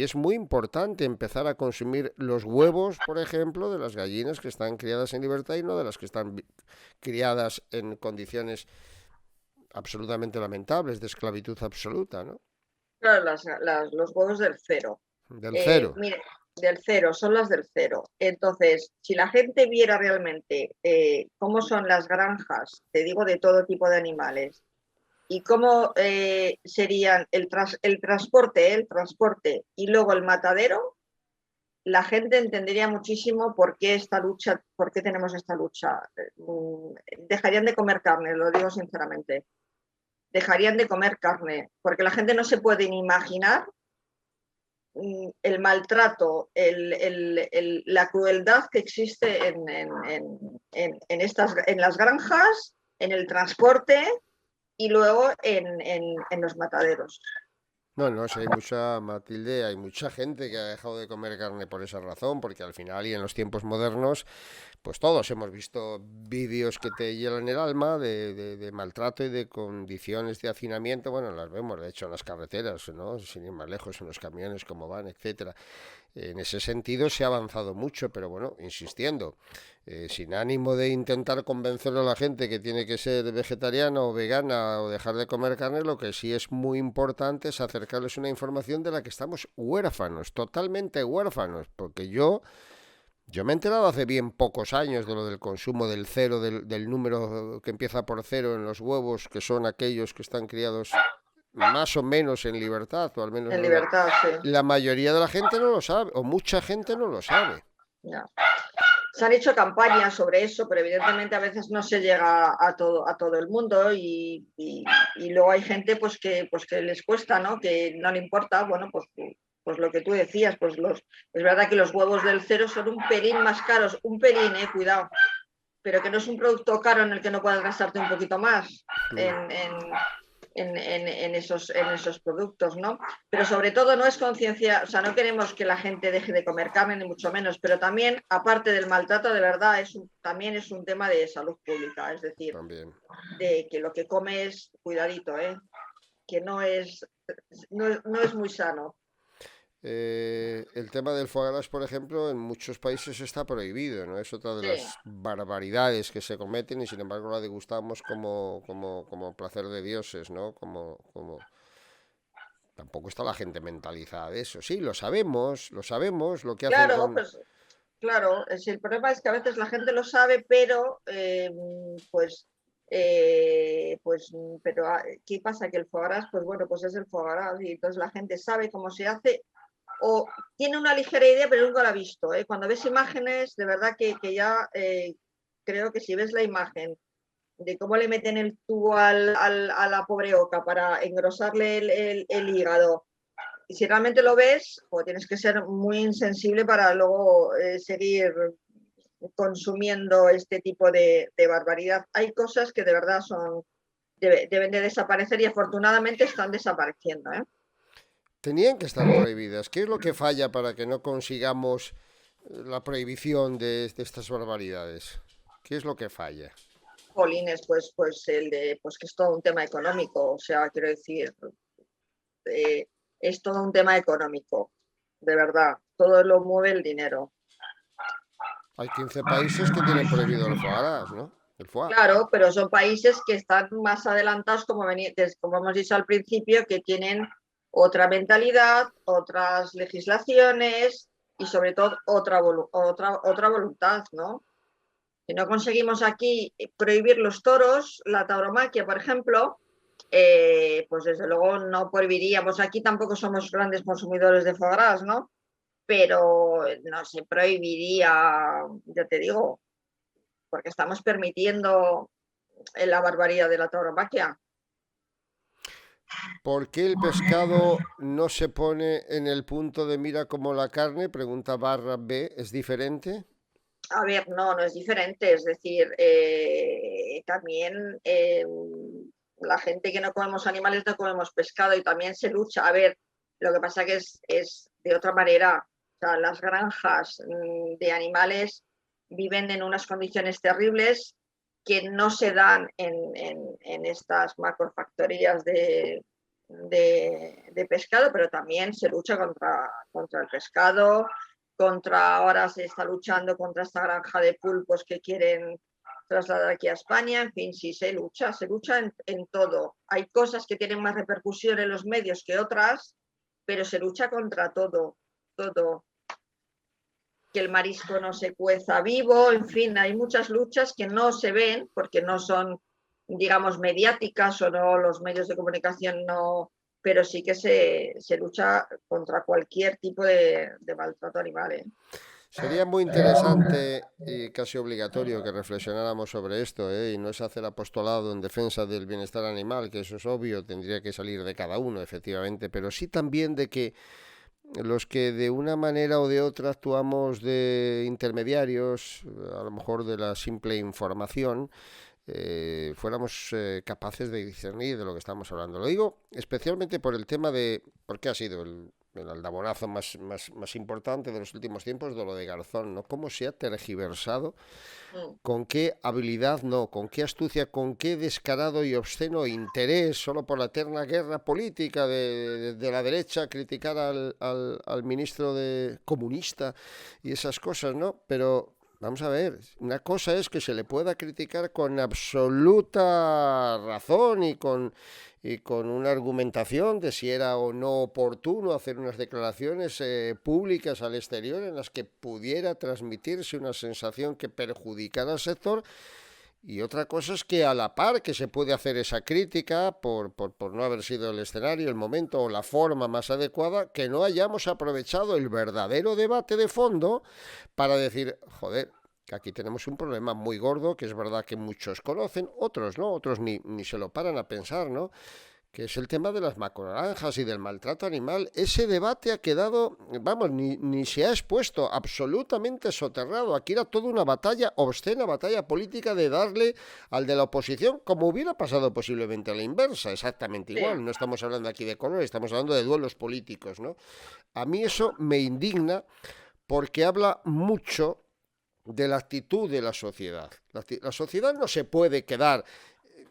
es muy importante empezar a consumir los huevos, por ejemplo, de las gallinas que están criadas en libertad y no de las que están criadas en condiciones absolutamente lamentables, de esclavitud absoluta, ¿no? Claro, los huevos del cero. Del cero. Mire, del cero, son las del cero. Entonces, si la gente viera realmente cómo son las granjas, te digo, de todo tipo de animales, y cómo serían el transporte y luego el matadero, la gente entendería muchísimo por qué esta lucha, por qué tenemos esta lucha. Dejarían de comer carne, lo digo sinceramente. Dejarían de comer carne, porque la gente no se puede ni imaginar el maltrato, la crueldad que existe en las granjas, en el transporte y luego en los mataderos. No, sí, hay mucha, Matilde, hay mucha gente que ha dejado de comer carne por esa razón, porque al final y en los tiempos modernos, pues todos hemos visto vídeos que te hielan el alma de maltrato y de condiciones de hacinamiento, bueno, las vemos de hecho en las carreteras, ¿no? Sin ir más lejos, en los camiones, cómo van, etcétera. En ese sentido se ha avanzado mucho, pero bueno, insistiendo, sin ánimo de intentar convencer a la gente que tiene que ser vegetariana o vegana o dejar de comer carne, lo que sí es muy importante es acercarles una información de la que estamos huérfanos, totalmente huérfanos, porque yo me he enterado hace bien pocos años de lo del consumo del cero, del número que empieza por cero en los huevos, que son aquellos que están criados más o menos en libertad, o al menos En libertad, sí. la mayoría de la gente no lo sabe, o mucha gente no lo sabe. No. Se han hecho campañas sobre eso, pero evidentemente a veces no se llega a todo el mundo y luego hay gente pues que les cuesta, ¿no? Que no le importa, bueno, pues lo que tú decías, pues es verdad que los huevos del cero son un pelín más caros, un pelín, cuidado, pero que no es un producto caro en el que no puedas gastarte un poquito más en esos productos, ¿no? Pero sobre todo no es conciencia, o sea, no queremos que la gente deje de comer carne, ni mucho menos, pero también, aparte del maltrato, de verdad, también es un tema de salud pública, es decir, También. de que lo que comes, cuidadito, que no es muy sano. El tema del foie gras, por ejemplo, en muchos países está prohibido, ¿no? Es otra de Sí, las barbaridades que se cometen y sin embargo la degustamos como placer de dioses, ¿no? Tampoco está la gente mentalizada de eso. Sí, lo sabemos, lo que hacen claro, con... pues claro, el problema es que a veces la gente lo sabe, pero pues, pero ¿qué pasa? Que el foie gras, pues bueno, pues es el foie gras y entonces la gente sabe cómo se hace o tiene una ligera idea, pero nunca la ha visto. Cuando ves imágenes, de verdad que ya creo que si ves la imagen de cómo le meten el tubo a la pobre oca para engrosarle el hígado, y si realmente lo ves, pues tienes que ser muy insensible para luego seguir consumiendo este tipo de barbaridad. Hay cosas que de verdad deben de desaparecer y afortunadamente están desapareciendo. Tenían que estar prohibidas. ¿Qué es lo que falla para que no consigamos la prohibición de estas barbaridades? ¿Qué es lo que falla? Jolines, pues que es todo un tema económico, o sea, quiero decir, eh, es todo un tema económico, de verdad, todo lo mueve el dinero. Hay 15 países que tienen prohibido el foie gras, ¿no? El foie. Claro, pero son países que están más adelantados, como hemos dicho al principio, que tienen otra mentalidad, otras legislaciones y sobre todo otra voluntad, ¿no? Si no conseguimos aquí prohibir los toros, la tauromaquia, por ejemplo, pues desde luego no prohibiríamos. Aquí tampoco somos grandes consumidores de foie gras, ¿no? Pero no se prohibiría, ya te digo, porque estamos permitiendo la barbaridad de la tauromaquia. ¿Por qué el pescado no se pone en el punto de mira como la carne? Pregunta barra B. ¿Es diferente? A ver, no es diferente, es decir, también la gente que no comemos animales no comemos pescado y también se lucha. A ver, lo que pasa que es de otra manera. O sea, las granjas de animales viven en unas condiciones terribles que no se dan en estas macrofactorías de pescado, pero también se lucha contra el pescado, ahora se está luchando contra esta granja de pulpos que quieren trasladar aquí a España. En fin, sí, se lucha en todo. Hay cosas que tienen más repercusión en los medios que otras, pero se lucha contra todo, todo. Que el marisco no se cueza vivo, en fin, hay muchas luchas que no se ven porque no son, digamos, mediáticas o no, los medios de comunicación no, pero sí que se lucha contra cualquier tipo de maltrato animal. Sería muy interesante y casi obligatorio que reflexionáramos sobre esto, ¿eh? Y no es hacer apostolado en defensa del bienestar animal, que eso es obvio, tendría que salir de cada uno, efectivamente, pero sí también de que los que de una manera o de otra actuamos de intermediarios, a lo mejor de la simple información, fuéramos capaces de discernir de lo que estamos hablando. Lo digo especialmente por el tema de, porque ha sido el aldabonazo más importante de los últimos tiempos, de lo de Garzón, ¿no? Cómo se ha tergiversado, Mm. con qué habilidad, no, con qué astucia, con qué descarado y obsceno interés, solo por la eterna guerra política de la derecha, criticar al ministro comunista y esas cosas, ¿no? Pero vamos a ver, una cosa es que se le pueda criticar con absoluta razón y con una argumentación de si era o no oportuno hacer unas declaraciones públicas al exterior en las que pudiera transmitirse una sensación que perjudicara al sector. Y otra cosa es que a la par que se puede hacer esa crítica por no haber sido el escenario, el momento o la forma más adecuada, que no hayamos aprovechado el verdadero debate de fondo para decir, joder, que aquí tenemos un problema muy gordo, que es verdad que muchos conocen, otros no, otros ni se lo paran a pensar, ¿no? que es el tema de las macrogranjas y del maltrato animal. Ese debate ha quedado, vamos, ni se ha expuesto, absolutamente soterrado. Aquí era toda una batalla, obscena batalla política de darle al de la oposición, como hubiera pasado posiblemente a la inversa, exactamente Sí. igual. No estamos hablando aquí de colores, estamos hablando de duelos políticos, ¿no? A mí eso me indigna porque habla mucho de la actitud de la sociedad. La sociedad no se puede quedar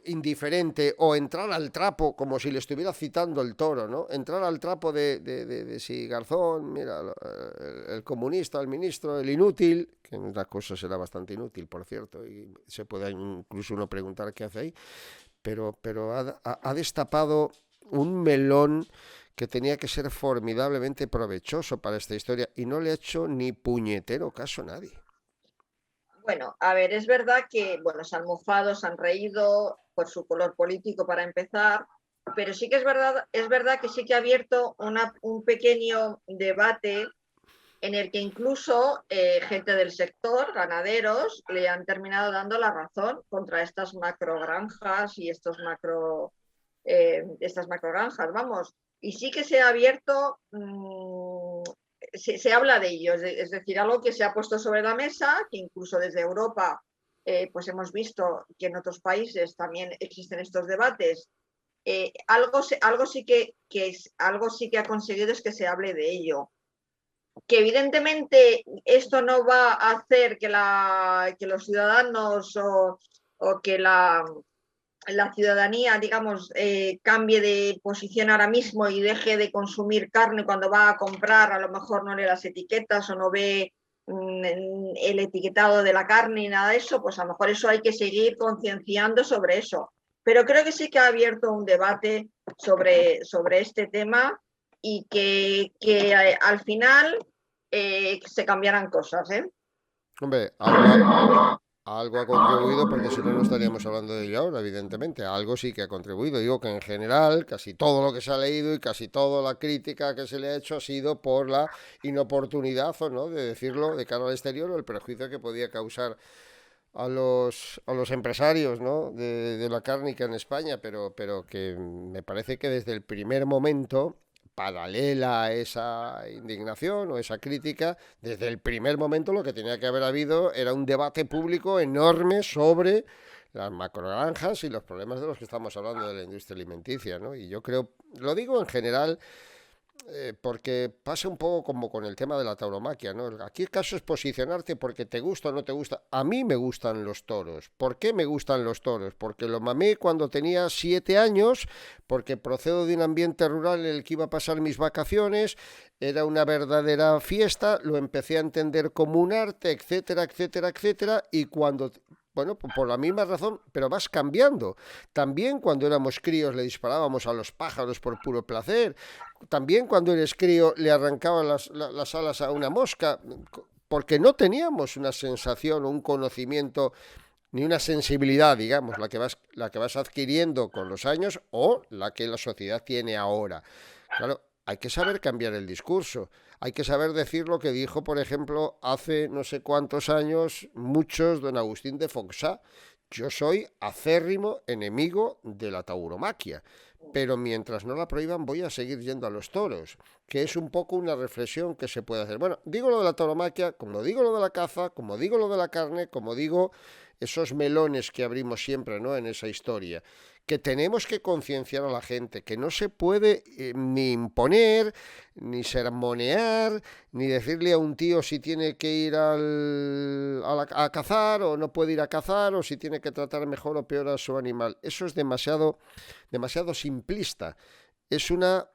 indiferente o entrar al trapo como si le estuviera citando el toro, ¿no? Entrar al trapo de si Garzón, mira, el comunista, el ministro, el inútil, que en una cosa será bastante inútil, por cierto, y se puede incluso uno preguntar qué hace ahí, pero ha destapado un melón que tenía que ser formidablemente provechoso para esta historia y no le ha hecho ni puñetero caso a nadie. Bueno, a ver, es verdad que, bueno, se han mofado, se han reído por su color político para empezar, pero sí que es verdad que sí que ha abierto un pequeño debate en el que incluso gente del sector, ganaderos, le han terminado dando la razón contra estas macrogranjas y estas macrogranjas, vamos. Y sí que se ha abierto, se habla de ello, es decir, algo que se ha puesto sobre la mesa, que incluso desde Europa pues hemos visto que en otros países también existen estos debates. Algo sí que ha conseguido es que se hable de ello. Que evidentemente esto no va a hacer que los ciudadanos o que la ciudadanía, digamos, cambie de posición ahora mismo y deje de consumir carne cuando va a comprar, a lo mejor no lee las etiquetas o no ve el etiquetado de la carne y nada de eso, pues a lo mejor eso hay que seguir concienciando sobre eso. Pero creo que sí que ha abierto un debate sobre este tema y que al final se cambiarán cosas, ¿eh? Hombre, algo ha contribuido, porque si no, no estaríamos hablando de ello ahora, evidentemente. Algo sí que ha contribuido. Digo que en general, casi todo lo que se ha leído y casi toda la crítica que se le ha hecho ha sido por la inoportunidad, o no, de decirlo de cara al exterior, o el perjuicio que podía causar a los empresarios, ¿no? de la cárnica en España, pero que me parece que desde el primer momento, paralela a esa indignación o esa crítica, desde el primer momento lo que tenía que haber habido era un debate público enorme sobre las macrogranjas y los problemas de los que estamos hablando de la industria alimenticia, ¿no? Y yo creo, lo digo en general, porque pasa un poco como con el tema de la tauromaquia, ¿no? Aquí el caso es posicionarte porque te gusta o no te gusta. A mí me gustan los toros. ¿Por qué me gustan los toros? Porque lo mamé cuando tenía 7 años, porque procedo de un ambiente rural en el que iba a pasar mis vacaciones, era una verdadera fiesta, lo empecé a entender como un arte, etcétera, etcétera, etcétera, y cuando... Bueno, por la misma razón, pero vas cambiando. También cuando éramos críos le disparábamos a los pájaros por puro placer. También cuando eres crío le arrancaban las alas a una mosca, porque no teníamos una sensación o un conocimiento ni una sensibilidad, digamos, la que vas adquiriendo con los años o la que la sociedad tiene ahora. Claro, hay que saber cambiar el discurso. Hay que saber decir lo que dijo, por ejemplo, hace no sé cuántos años, muchos, don Agustín de Foxá. Yo soy acérrimo enemigo de la tauromaquia, pero mientras no la prohíban voy a seguir yendo a los toros, que es un poco una reflexión que se puede hacer. Bueno, digo lo de la tauromaquia, como digo lo de la caza, como digo lo de la carne, como digo esos melones que abrimos siempre, ¿no?, en esa historia, que tenemos que concienciar a la gente, que no se puede ni imponer, ni sermonear, ni decirle a un tío si tiene que ir a cazar o no puede ir a cazar, o si tiene que tratar mejor o peor a su animal. Eso es demasiado simplista. Es una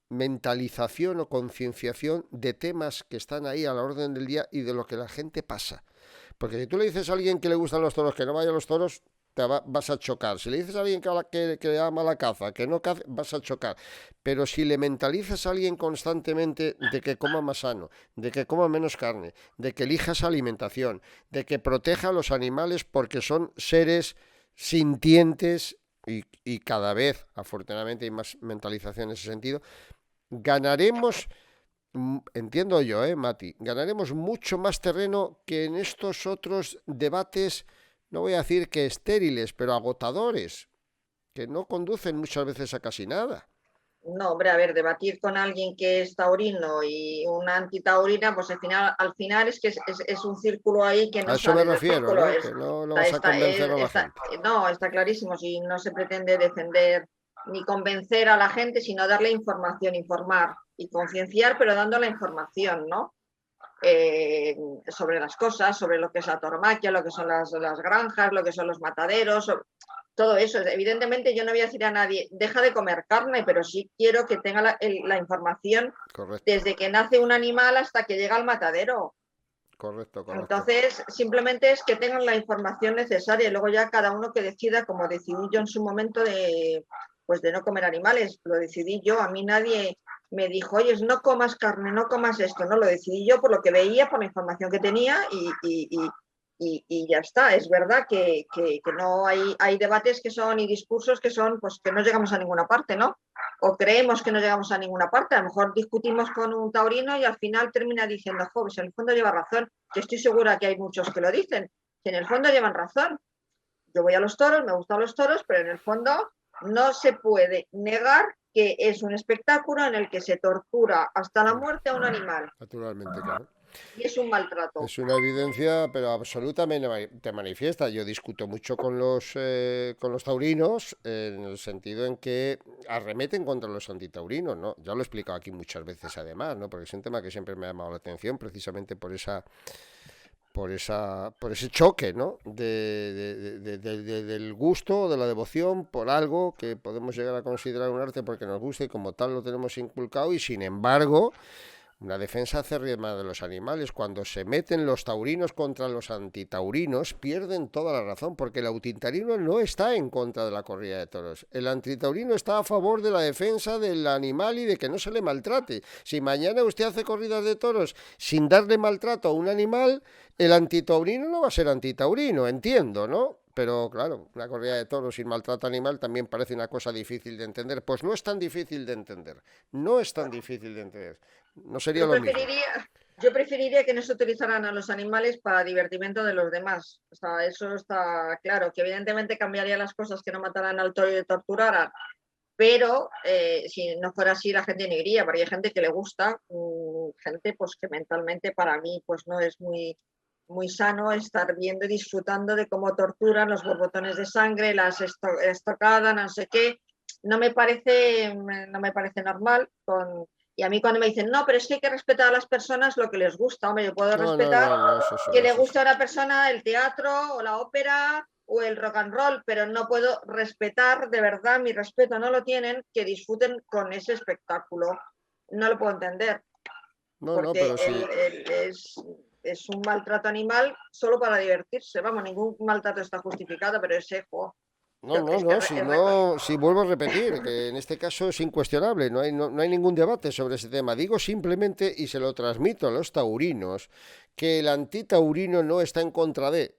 mentalización o concienciación de temas que están ahí a la orden del día y de lo que la gente pasa. Porque si tú le dices a alguien que le gustan los toros que no vaya a los toros, vas a chocar. Si le dices a alguien que ama la caza, que no caza, vas a chocar. Pero si le mentalizas a alguien constantemente de que coma más sano, de que coma menos carne, de que elija esa alimentación, de que proteja a los animales porque son seres sintientes y cada vez, afortunadamente, hay más mentalización en ese sentido, ganaremos... Entiendo yo, Mati, ganaremos mucho más terreno que en estos otros debates, no voy a decir que estériles, pero agotadores. que no conducen muchas veces a casi nada. No, hombre, a ver, debatir con alguien que es taurino y una antitaurina, pues al final es que es un círculo ahí que A no eso me sales del refiero, círculo. ¿no? Que no lo vas a convencer a la gente. No, está clarísimo. Si no se pretende defender ni convencer a la gente, sino darle información, informar y concienciar, pero dando la información, ¿no? Sobre las cosas, sobre lo que es la tauromaquia, lo que son las granjas, lo que son los mataderos, todo eso. Evidentemente yo no voy a decir a nadie, deja de comer carne, pero sí quiero que tenga la información Correcto, desde que nace un animal hasta que llega al matadero. correcto, correcto. Entonces, simplemente es que tengan la información necesaria y luego ya cada uno que decida, como decidí yo en su momento pues de no comer animales, lo decidí yo, a mí nadie me dijo, oye, no comas carne, no comas esto, no, lo decidí yo por lo que veía, por la información que tenía y ya está. Es verdad que no hay debates que son y discursos que son, pues que no llegamos a ninguna parte, ¿no? O creemos que no llegamos a ninguna parte. A lo mejor discutimos con un taurino y al final termina diciendo, joder, en el fondo lleva razón. Yo estoy segura que hay muchos que lo dicen, que en el fondo llevan razón. Yo voy a los toros, me gustan los toros, pero en el fondo no se puede negar que es un espectáculo en el que se tortura hasta la muerte a un animal. Naturalmente, claro. Y es un maltrato. Es una evidencia, pero absolutamente manifiesta. Yo discuto mucho con los taurinos en el sentido en que arremeten contra los antitaurinos, ¿no? Ya lo he explicado aquí muchas veces además, ¿no? Porque es un tema que siempre me ha llamado la atención precisamente por ese choque, ¿no? Del gusto, de la devoción por algo que podemos llegar a considerar un arte porque nos gusta y como tal lo tenemos inculcado y sin embargo una defensa acérrima de los animales. Cuando se meten los taurinos contra los antitaurinos, pierden toda la razón, porque el antitaurino no está en contra de la corrida de toros. El antitaurino está a favor de la defensa del animal y de que no se le maltrate. Si mañana usted hace corridas de toros sin darle maltrato a un animal, el antitaurino no va a ser antitaurino, entiendo, ¿no? Pero claro, una corrida de toros sin maltrato animal también parece una cosa difícil de entender. Pues no es tan difícil de entender. No es tan difícil de entender. No sería Yo lo mismo. preferiría, yo preferiría que no se utilizaran a los animales para divertimento de los demás. O sea, eso está claro, que evidentemente cambiaría las cosas que no mataran al toro y le torturaran, pero si no fuera así la gente no iría, porque hay gente que le gusta, gente pues que mentalmente para mí pues no es muy sano estar viendo y disfrutando de cómo torturan los borbotones de sangre, las estocadas, no sé qué. No me parece normal. Y a mí cuando me dicen, no, pero es que hay que respetar a las personas lo que les gusta, hombre, yo puedo No, no, respetar no, no, que le eso guste a una persona el teatro o la ópera o el rock and roll, pero no puedo respetar, de verdad, mi respeto no lo tienen, que disfruten con ese espectáculo. No lo puedo entender, no, no, porque pero sí. es un maltrato animal solo para divertirse. Vamos, ningún maltrato está justificado, pero ese juego. No, no, Es que no, si no, si vuelvo a repetir, que en este caso es incuestionable, no hay ningún debate sobre ese tema. Digo simplemente, y se lo transmito a los taurinos, que el antitaurino no está en contra de,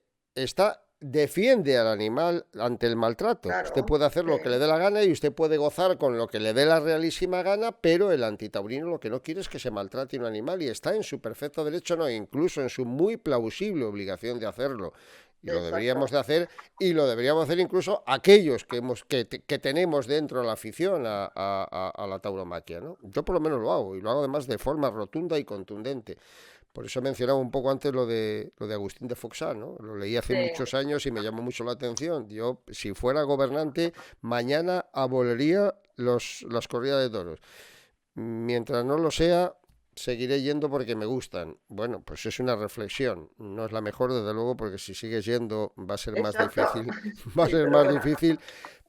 defiende al animal ante el maltrato. Usted claro, puede hacer sí, lo que le dé la gana y usted puede gozar con lo que le dé la realísima gana, pero el antitaurino lo que no quiere es que se maltrate un animal y está en su perfecto derecho, no, incluso en su muy plausible obligación de hacerlo. Y lo deberíamos exacto. de hacer y lo deberíamos hacer incluso aquellos que tenemos dentro de la afición a la tauromaquia, ¿no? Yo por lo menos lo hago y lo hago además de forma rotunda y contundente. Por eso mencionaba un poco antes lo de Agustín de Foxá, ¿no? Lo leí hace Sí. muchos años y me llamó mucho la atención. Yo, si fuera gobernante, mañana aboliría las corridas de toros. Mientras no lo sea, seguiré yendo porque me gustan. Bueno, pues es una reflexión. No es la mejor, desde luego, porque si sigues yendo va a ser más Exacto. difícil. Va a Sí, ser pero más bueno. difícil.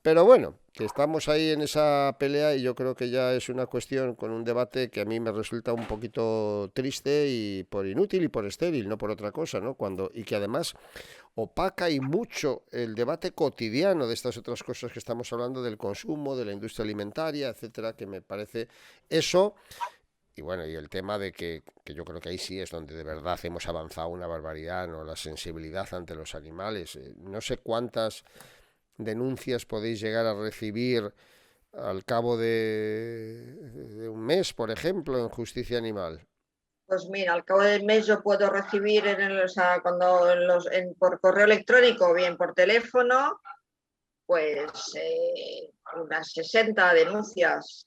Pero bueno, que estamos ahí en esa pelea y yo creo que ya es una cuestión con un debate que a mí me resulta un poquito triste y por inútil y por estéril, no por otra cosa, ¿no? Y que además opaca y mucho el debate cotidiano de estas otras cosas que estamos hablando del consumo, de la industria alimentaria, etcétera, que me parece eso. Y bueno, y el tema de que yo creo que ahí sí es donde de verdad hemos avanzado una barbaridad, ¿no? La sensibilidad ante los animales. No sé cuántas denuncias podéis llegar a recibir al cabo de un mes, por ejemplo, en justicia animal. Pues mira, al cabo del mes yo puedo recibir o sea, cuando por correo electrónico o bien por teléfono, pues unas 60 denuncias,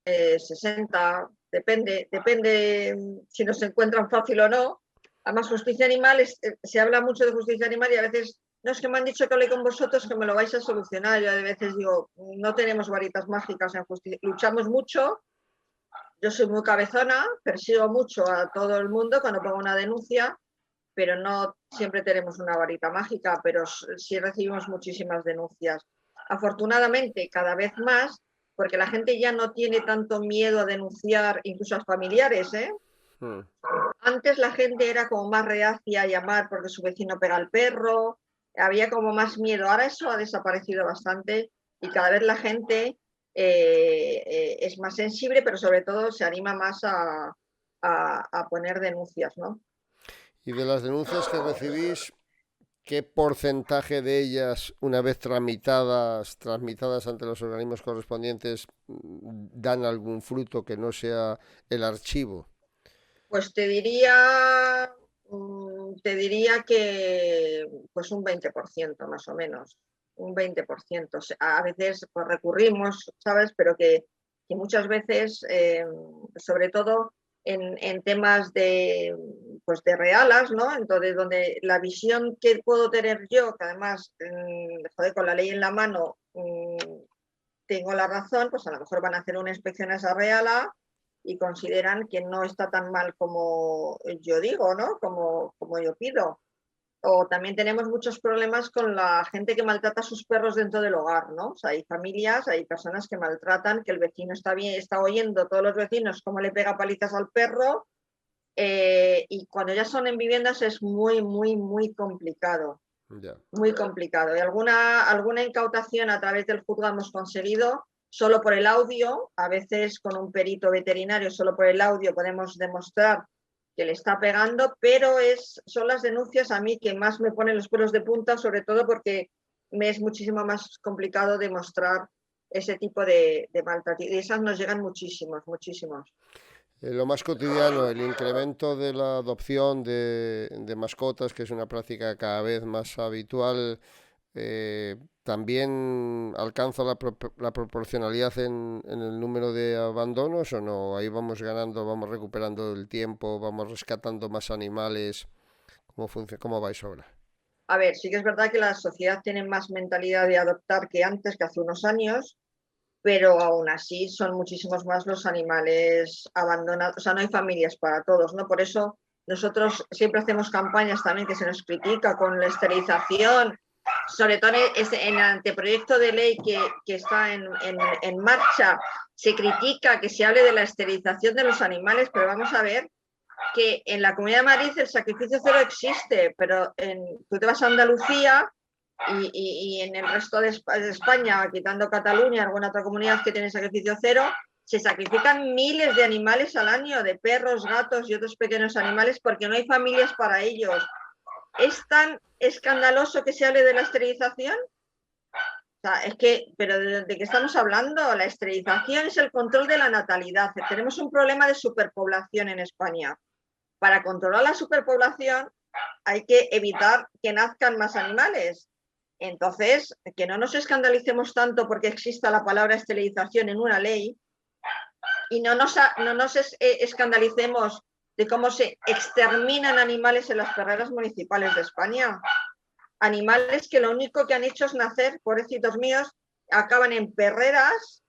60, depende si nos encuentran fácil o no. Además, justicia animal, se habla mucho de justicia animal y a veces, no es que me han dicho que hable con vosotros, que me lo vais a solucionar. Yo a veces digo, no tenemos varitas mágicas en justicia, luchamos mucho. Yo soy muy cabezona, persigo mucho a todo el mundo cuando pongo una denuncia, pero no siempre tenemos una varita mágica, pero sí recibimos muchísimas denuncias. Afortunadamente, cada vez más, porque la gente ya no tiene tanto miedo a denunciar, incluso a familiares, ¿eh? Antes la gente era como más reacia a llamar porque su vecino pega al perro, había como más miedo. Ahora eso ha desaparecido bastante y cada vez la gente es más sensible, pero sobre todo se anima más a poner denuncias, ¿no? Y de las denuncias que recibís, ¿qué porcentaje de ellas, una vez tramitadas ante los organismos correspondientes, dan algún fruto que no sea el archivo? Pues te diría que pues un 20% más o menos, un 20%. A veces pues, recurrimos, ¿sabes? Pero que muchas veces, sobre todo en temas pues de realas, ¿no? Entonces, donde la visión que puedo tener yo, que además, joder, con la ley en la mano, tengo la razón, pues a lo mejor van a hacer una inspección a esa reala y consideran que no está tan mal como yo digo, ¿no? Como yo pido. O también tenemos muchos problemas con la gente que maltrata a sus perros dentro del hogar, ¿no? O sea, hay familias, hay personas que maltratan, que el vecino está bien, está oyendo todos los vecinos cómo le pega palizas al perro, y cuando ya son en viviendas es muy, muy, muy complicado. Ya. Muy complicado. Y alguna incautación a través del juzgado hemos conseguido solo por el audio, a veces con un perito veterinario, solo por el audio podemos demostrar que le está pegando, pero son las denuncias a mí que más me ponen los pelos de punta, sobre todo porque me es muchísimo más complicado demostrar ese tipo de maltrato. Y esas nos llegan muchísimos, muchísimos. Lo más cotidiano, el incremento de la adopción de mascotas, que es una práctica cada vez más habitual, ¿también alcanza la proporcionalidad en el número de abandonos o no? Ahí vamos ganando, vamos recuperando el tiempo, vamos rescatando más animales. ¿Cómo vais ahora? A ver, sí que es verdad que la sociedad tiene más mentalidad de adoptar que antes, que hace unos años, pero aún así son muchísimos más los animales abandonados, o sea, no hay familias para todos, ¿no? Por eso nosotros siempre hacemos campañas también que se nos critica con la esterilización, sobre todo en el anteproyecto de ley que está en marcha, se critica que se hable de la esterilización de los animales, pero vamos a ver que en la Comunidad de Madrid el sacrificio cero existe, pero tú te vas a Andalucía y en el resto de España, quitando Cataluña, alguna otra comunidad que tiene sacrificio cero, se sacrifican miles de animales al año, de perros, gatos y otros pequeños animales, porque no hay familias para ellos. ¿Es tan escandaloso que se hable de la esterilización? O sea, es que, pero ¿de qué estamos hablando? La esterilización es el control de la natalidad. Tenemos un problema de superpoblación en España. Para controlar la superpoblación hay que evitar que nazcan más animales. Entonces, que no nos escandalicemos tanto porque exista la palabra esterilización en una ley y no nos escandalicemos de cómo se exterminan animales en las perreras municipales de España. Animales que lo único que han hecho es nacer, pobrecitos míos, acaban en perreras,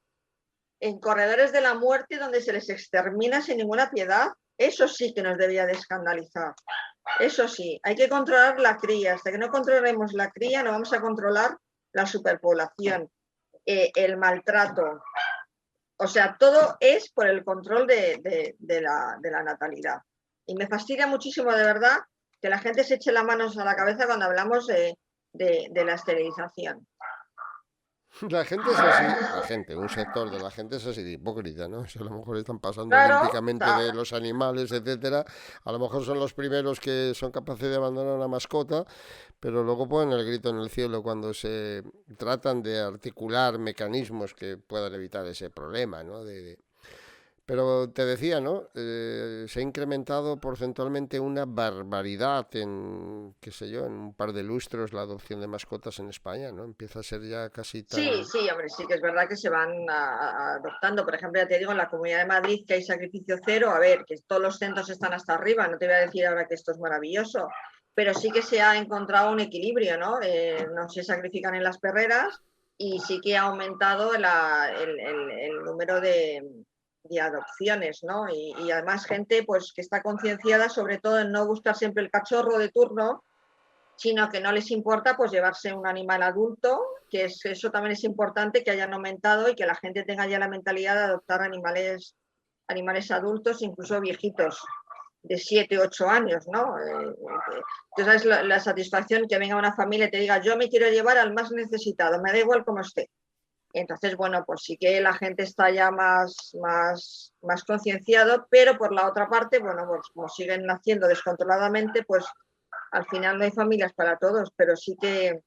en corredores de la muerte donde se les extermina sin ninguna piedad. Eso sí que nos debía de escandalizar. Eso sí, hay que controlar la cría. Hasta que no controlemos la cría, no vamos a controlar la superpoblación, el maltrato. O sea, todo es por el control de la natalidad. Y me fastidia muchísimo, de verdad, que la gente se eche las manos a la cabeza cuando hablamos de la esterilización. La gente es así, un sector de la gente es así de hipócrita, ¿no? Si a lo mejor están pasando Claro, olímpicamente de los animales, etcétera, a lo mejor son los primeros que son capaces de abandonar una mascota, pero luego ponen el grito en el cielo cuando se tratan de articular mecanismos que puedan evitar ese problema, ¿no? Pero te decía, ¿no? Se ha incrementado porcentualmente una barbaridad en, qué sé yo, en un par de lustros la adopción de mascotas en España, ¿no? Empieza a ser ya casi Sí, tan... sí, hombre, sí que es verdad que se van adoptando. Por ejemplo, ya te digo, en la Comunidad de Madrid que hay sacrificio cero, a ver, que todos los centros están hasta arriba, no te voy a decir ahora que esto es maravilloso, pero sí que se ha encontrado un equilibrio, ¿no? No se sacrifican en las perreras y sí que ha aumentado el número de adopciones, ¿no? Y además gente pues que está concienciada sobre todo en no buscar siempre el cachorro de turno, sino que no les importa pues llevarse un animal adulto, que eso también es importante, que hayan aumentado y que la gente tenga ya la mentalidad de adoptar animales adultos, incluso viejitos, de 7, 8 años, ¿no? Tú sabes la satisfacción que venga una familia y te diga, yo me quiero llevar al más necesitado, me da igual cómo esté. Entonces, bueno, pues sí que la gente está ya más concienciado, pero por la otra parte, bueno, pues como siguen naciendo descontroladamente, pues al final no hay familias para todos, pero sí que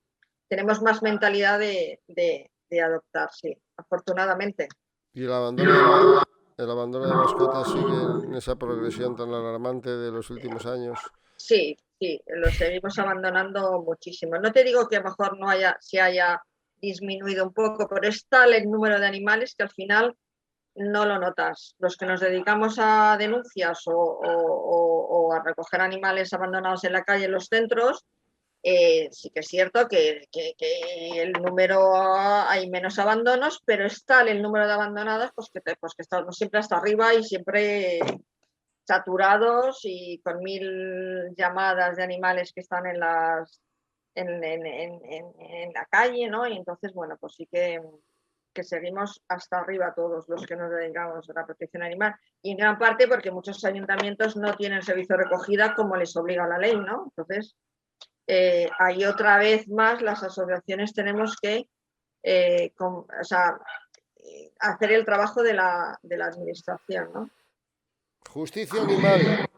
tenemos más mentalidad de adoptar, sí, afortunadamente. Y el abandono de mascotas sigue en esa progresión tan alarmante de los últimos años. Sí, sí, lo seguimos abandonando muchísimo. No te digo que a lo mejor se haya disminuido un poco, pero es tal el número de animales que al final no lo notas. Los que nos dedicamos a denuncias o a recoger animales abandonados en la calle en los centros, sí que es cierto que el número, hay menos abandonos, pero es tal el número de abandonados pues que estamos siempre hasta arriba y siempre saturados y con 1000 llamadas de animales que están en la calle, ¿no? Y entonces, bueno, pues sí que seguimos hasta arriba todos los que nos dedicamos a la protección animal. Y en gran parte porque muchos ayuntamientos no tienen servicio de recogida como les obliga la ley, ¿no? Entonces, ahí otra vez más las asociaciones tenemos que hacer el trabajo de la administración, ¿no? Justicia Animal,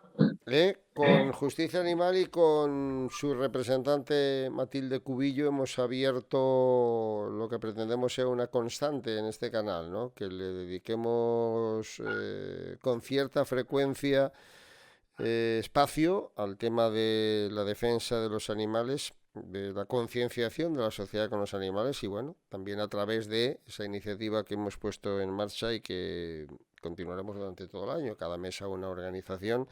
con Justicia Animal y con su representante Matilde Cubillo hemos abierto lo que pretendemos ser una constante en este canal, ¿no? Que le dediquemos con cierta frecuencia espacio al tema de la defensa de los animales, de la concienciación de la sociedad con los animales y bueno, también a través de esa iniciativa que hemos puesto en marcha y que continuaremos durante todo el año, cada mes a una organización,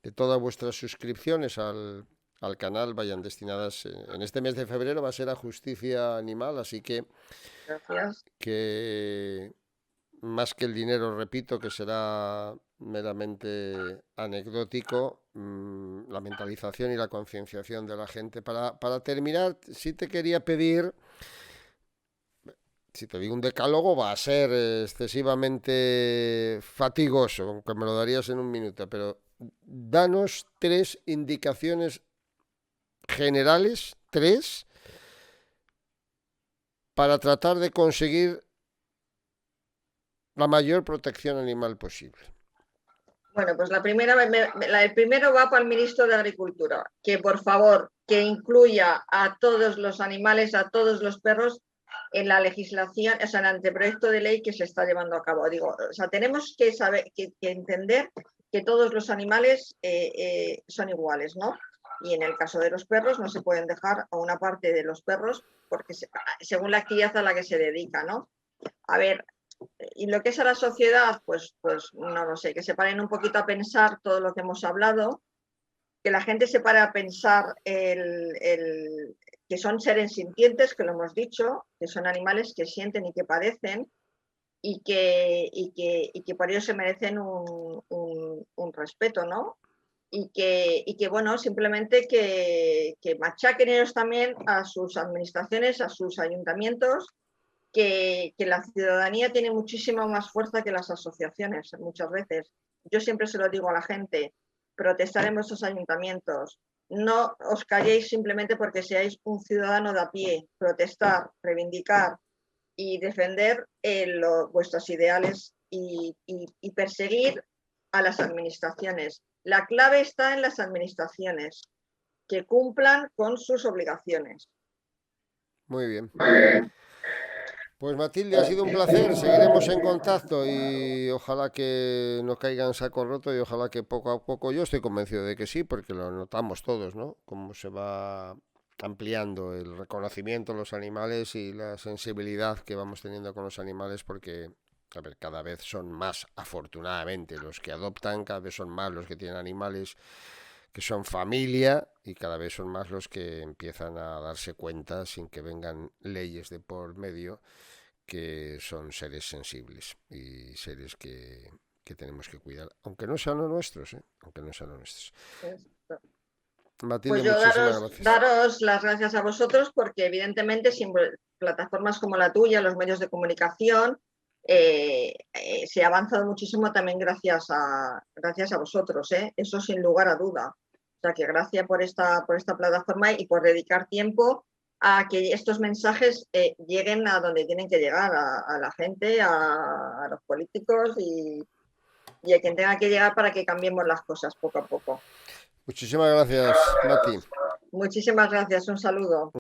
de todas vuestras suscripciones al canal vayan destinadas, en este mes de febrero va a ser a justicia animal, así Gracias. que más que el dinero, repito, que será meramente anecdótico, la mentalización y la concienciación de la gente. Para terminar, sí te quería pedir, si te digo un decálogo, va a ser excesivamente fatigoso, aunque me lo darías en un minuto, pero danos 3 indicaciones generales, para tratar de conseguir la mayor protección animal posible. Bueno, pues el primero va para el ministro de Agricultura, que por favor que incluya a todos los animales, a todos los perros en la legislación, o sea, en el anteproyecto de ley que se está llevando a cabo. Digo, o sea, tenemos que saber, que entender que todos los animales son iguales, ¿no? Y en el caso de los perros no se pueden dejar a una parte de los perros porque según la actividad a la que se dedica, ¿no? A ver, y lo que es a la sociedad, pues no lo sé, que se paren un poquito a pensar todo lo que hemos hablado, que la gente se pare a pensar que son seres sintientes, que lo hemos dicho, que son animales que sienten y que padecen y que por ello se merecen un respeto, ¿no? Y que bueno, simplemente que machaquen ellos también a sus administraciones, a sus ayuntamientos, que la ciudadanía tiene muchísima más fuerza que las asociaciones muchas veces. Yo siempre se lo digo a la gente, protestar en vuestros ayuntamientos, no os calléis simplemente porque seáis un ciudadano de a pie, protestar, reivindicar y defender vuestros ideales y perseguir a las administraciones. La clave está en las administraciones, que cumplan con sus obligaciones. Muy bien. Pues Matilde, ha sido un placer, seguiremos en contacto y ojalá que no caiga en saco roto y ojalá que poco a poco, yo estoy convencido de que sí, porque lo notamos todos, ¿no? Cómo se va ampliando el reconocimiento de los animales y la sensibilidad que vamos teniendo con los animales, porque, a ver, cada vez son más, afortunadamente, los que adoptan, cada vez son más los que tienen animales que son familia y cada vez son más los que empiezan a darse cuenta sin que vengan leyes de por medio que son seres sensibles y seres que tenemos que cuidar, aunque no sean los nuestros, ¿eh? Aunque no sean los nuestros. Matilde, Pues yo muchísimas gracias. daros las gracias a vosotros porque evidentemente sin plataformas como la tuya, los medios de comunicación, se ha avanzado muchísimo también gracias a vosotros, ¿eh? Eso sin lugar a duda. O sea que gracias por esta plataforma y por dedicar tiempo a que estos mensajes lleguen a donde tienen que llegar, a la gente, a los políticos y a quien tenga que llegar para que cambiemos las cosas poco a poco. Muchísimas gracias, Mati. Muchísimas gracias, un saludo.